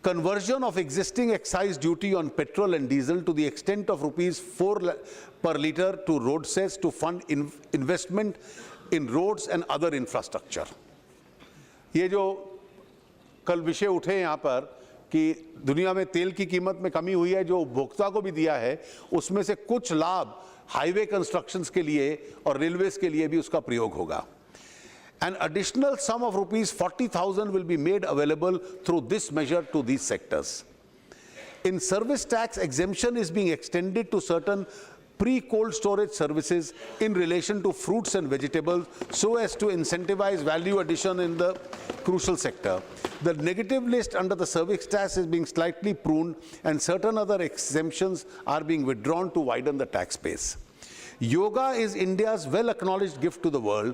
conversion of existing excise duty on petrol and diesel to the extent of rupees 4 per litre to road cess to fund investment in roads and other infrastructure. ये जो कल विषय उठे यहाँ पर कि दुनिया में तेल की कीमत में कमी हुई है, जो उपभोक्ता को भी दिया है, उसमें से कुछ लाभ हाईवे कंस्ट्रक्शंस के लिए और रेलवेज के लिए भी उसका प्रयोग होगा. An additional sum of rupees 40,000 will be made available through this measure to these sectors. In service tax, exemption is being extended to certain pre-cold storage services in relation to fruits and vegetables so as to incentivize value addition in the crucial sector. The negative list under the service tax is being slightly pruned and certain other exemptions are being withdrawn to widen the tax base. Yoga is India's well-acknowledged gift to the world.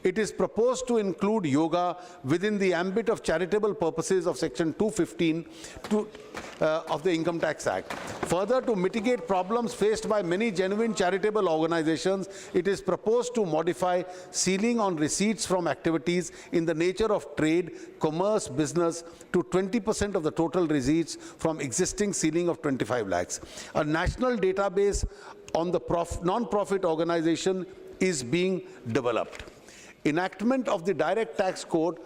It is proposed to include yoga within the ambit of charitable purposes of Section 215 of the Income Tax Act. Further, to mitigate problems faced by many genuine charitable organizations, it is proposed to modify ceiling on receipts from activities in the nature of trade, commerce, business to 20% of the total receipts from existing ceiling of 25 lakhs. A national database on the non-profit organization is being developed. Enactment of the direct tax code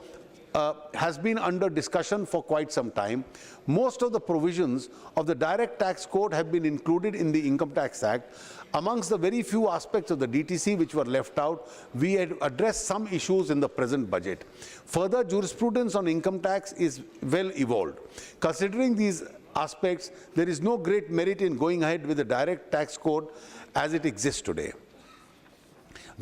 has been under discussion for quite some time. Most of the provisions of the direct tax code have been included in the Income Tax Act. Amongst the very few aspects of the DTC which were left out, we had addressed some issues in the present budget. Further, jurisprudence on income tax is well evolved. Considering these aspects, there is no great merit in going ahead with the direct tax code as it exists today.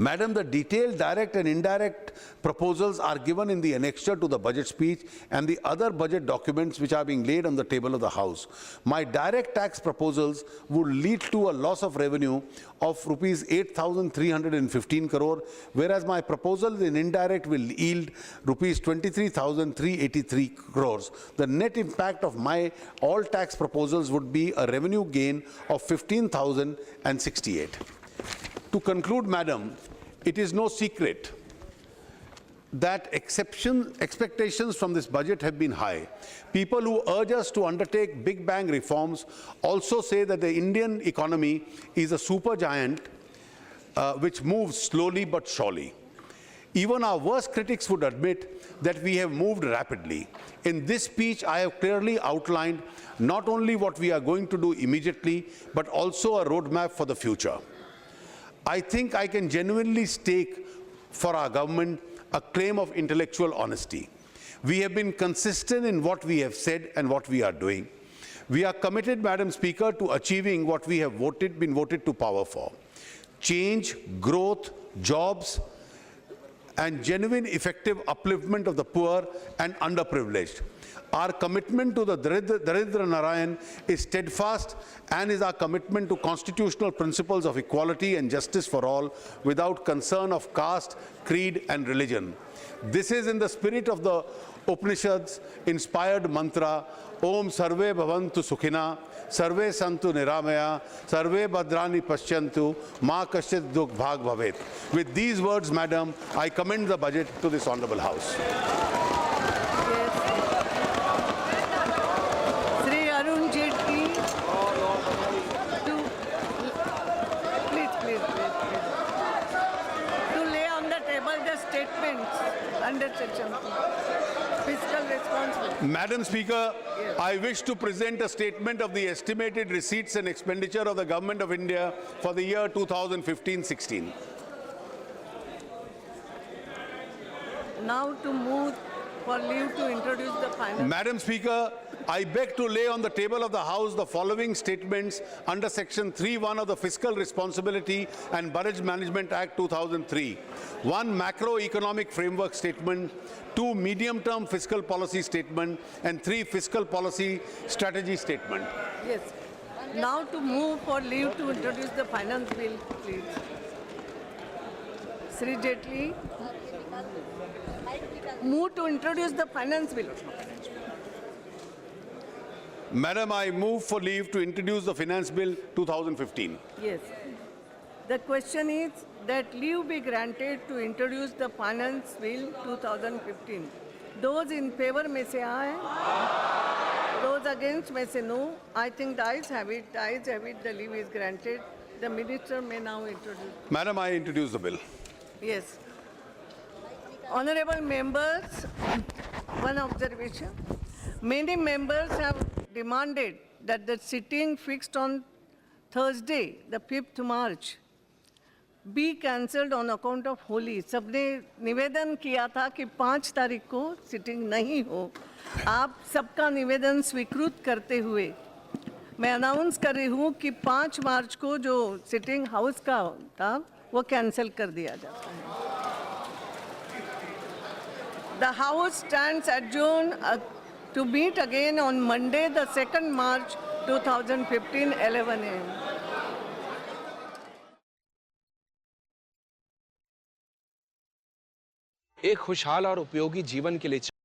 Madam, the detailed direct and indirect proposals are given in the annexure to the budget speech and the other budget documents which are being laid on the table of the House. My direct tax proposals would lead to a loss of revenue of rupees 8,315 crore, whereas my proposals in indirect will yield rupees 23,383 crores. The net impact of my all tax proposals would be a revenue gain of 15,068. To conclude, Madam, it is no secret that expectations from this budget have been high. People who urge us to undertake big bang reforms also say that the Indian economy is a supergiant which moves slowly but surely. Even our worst critics would admit that we have moved rapidly. In this speech, I have clearly outlined not only what we are going to do immediately, but also a roadmap for the future. I think I can genuinely stake for our government a claim of intellectual honesty. We have been consistent in what we have said and what we are doing. We are committed, Madam Speaker, to achieving what we have been voted to power for: change, growth, jobs, and genuine effective upliftment of the poor and underprivileged. Our commitment to the Daridra Narayan is steadfast, and is our commitment to constitutional principles of equality and justice for all without concern of caste, creed and religion. This is in the spirit of the Upanishads inspired mantra, Om Sarve Bhavantu Sukhina, Sarve Santu Niramaya, Sarve Bhadrani Paschyantu, Ma Kaschit Dukh Bhag Bhavet. With these words, Madam, I commend the budget to this Honorable House. Sri Arun Jaitley. Please. To lay on the table the statements under section 2. Fiscal responsibility. Madam Speaker, yes. I wish to present a statement of the estimated receipts and expenditure of the Government of India for the year 2015-16. Now to move for leave to introduce the final. Madam Speaker, I beg to lay on the table of the House the following statements under Section 3(1) of the Fiscal Responsibility and Budget Management Act 2003. 1. Macroeconomic Framework Statement. 2. Medium-term Fiscal Policy Statement. And 3. Fiscal Policy Strategy Statement. Yes. Now to move for leave to introduce the finance bill, please. Sri Jaitley, move to introduce the finance bill. Madam, I move for leave to introduce the Finance Bill 2015. Yes. The question is that leave be granted to introduce the finance bill 2015. Those in favor may say aye. Those against may say no. I think the ayes have it. The ayes have it. The leave is granted. The minister may now introduce. Madam, I introduce the bill. Yes. Honorable members, one observation. Many members have demanded that the sitting fixed on Thursday, the 5th March, be cancelled on account of Holi. सबने निवेदन किया था कि 5 तारीख को sitting नहीं हो। आप सबका निवेदन स्वीकृत करते हुए मैं अनाउंस कर रही हूँ कि 5 मार्च को जो सिटिंग हाउस का था वो कैंसिल कर दिया जाता है। The House stands adjourned to meet again on Monday, the 2nd March 2015, 11 a.m. एक खुशहाल और उपयोगी जीवन के लिए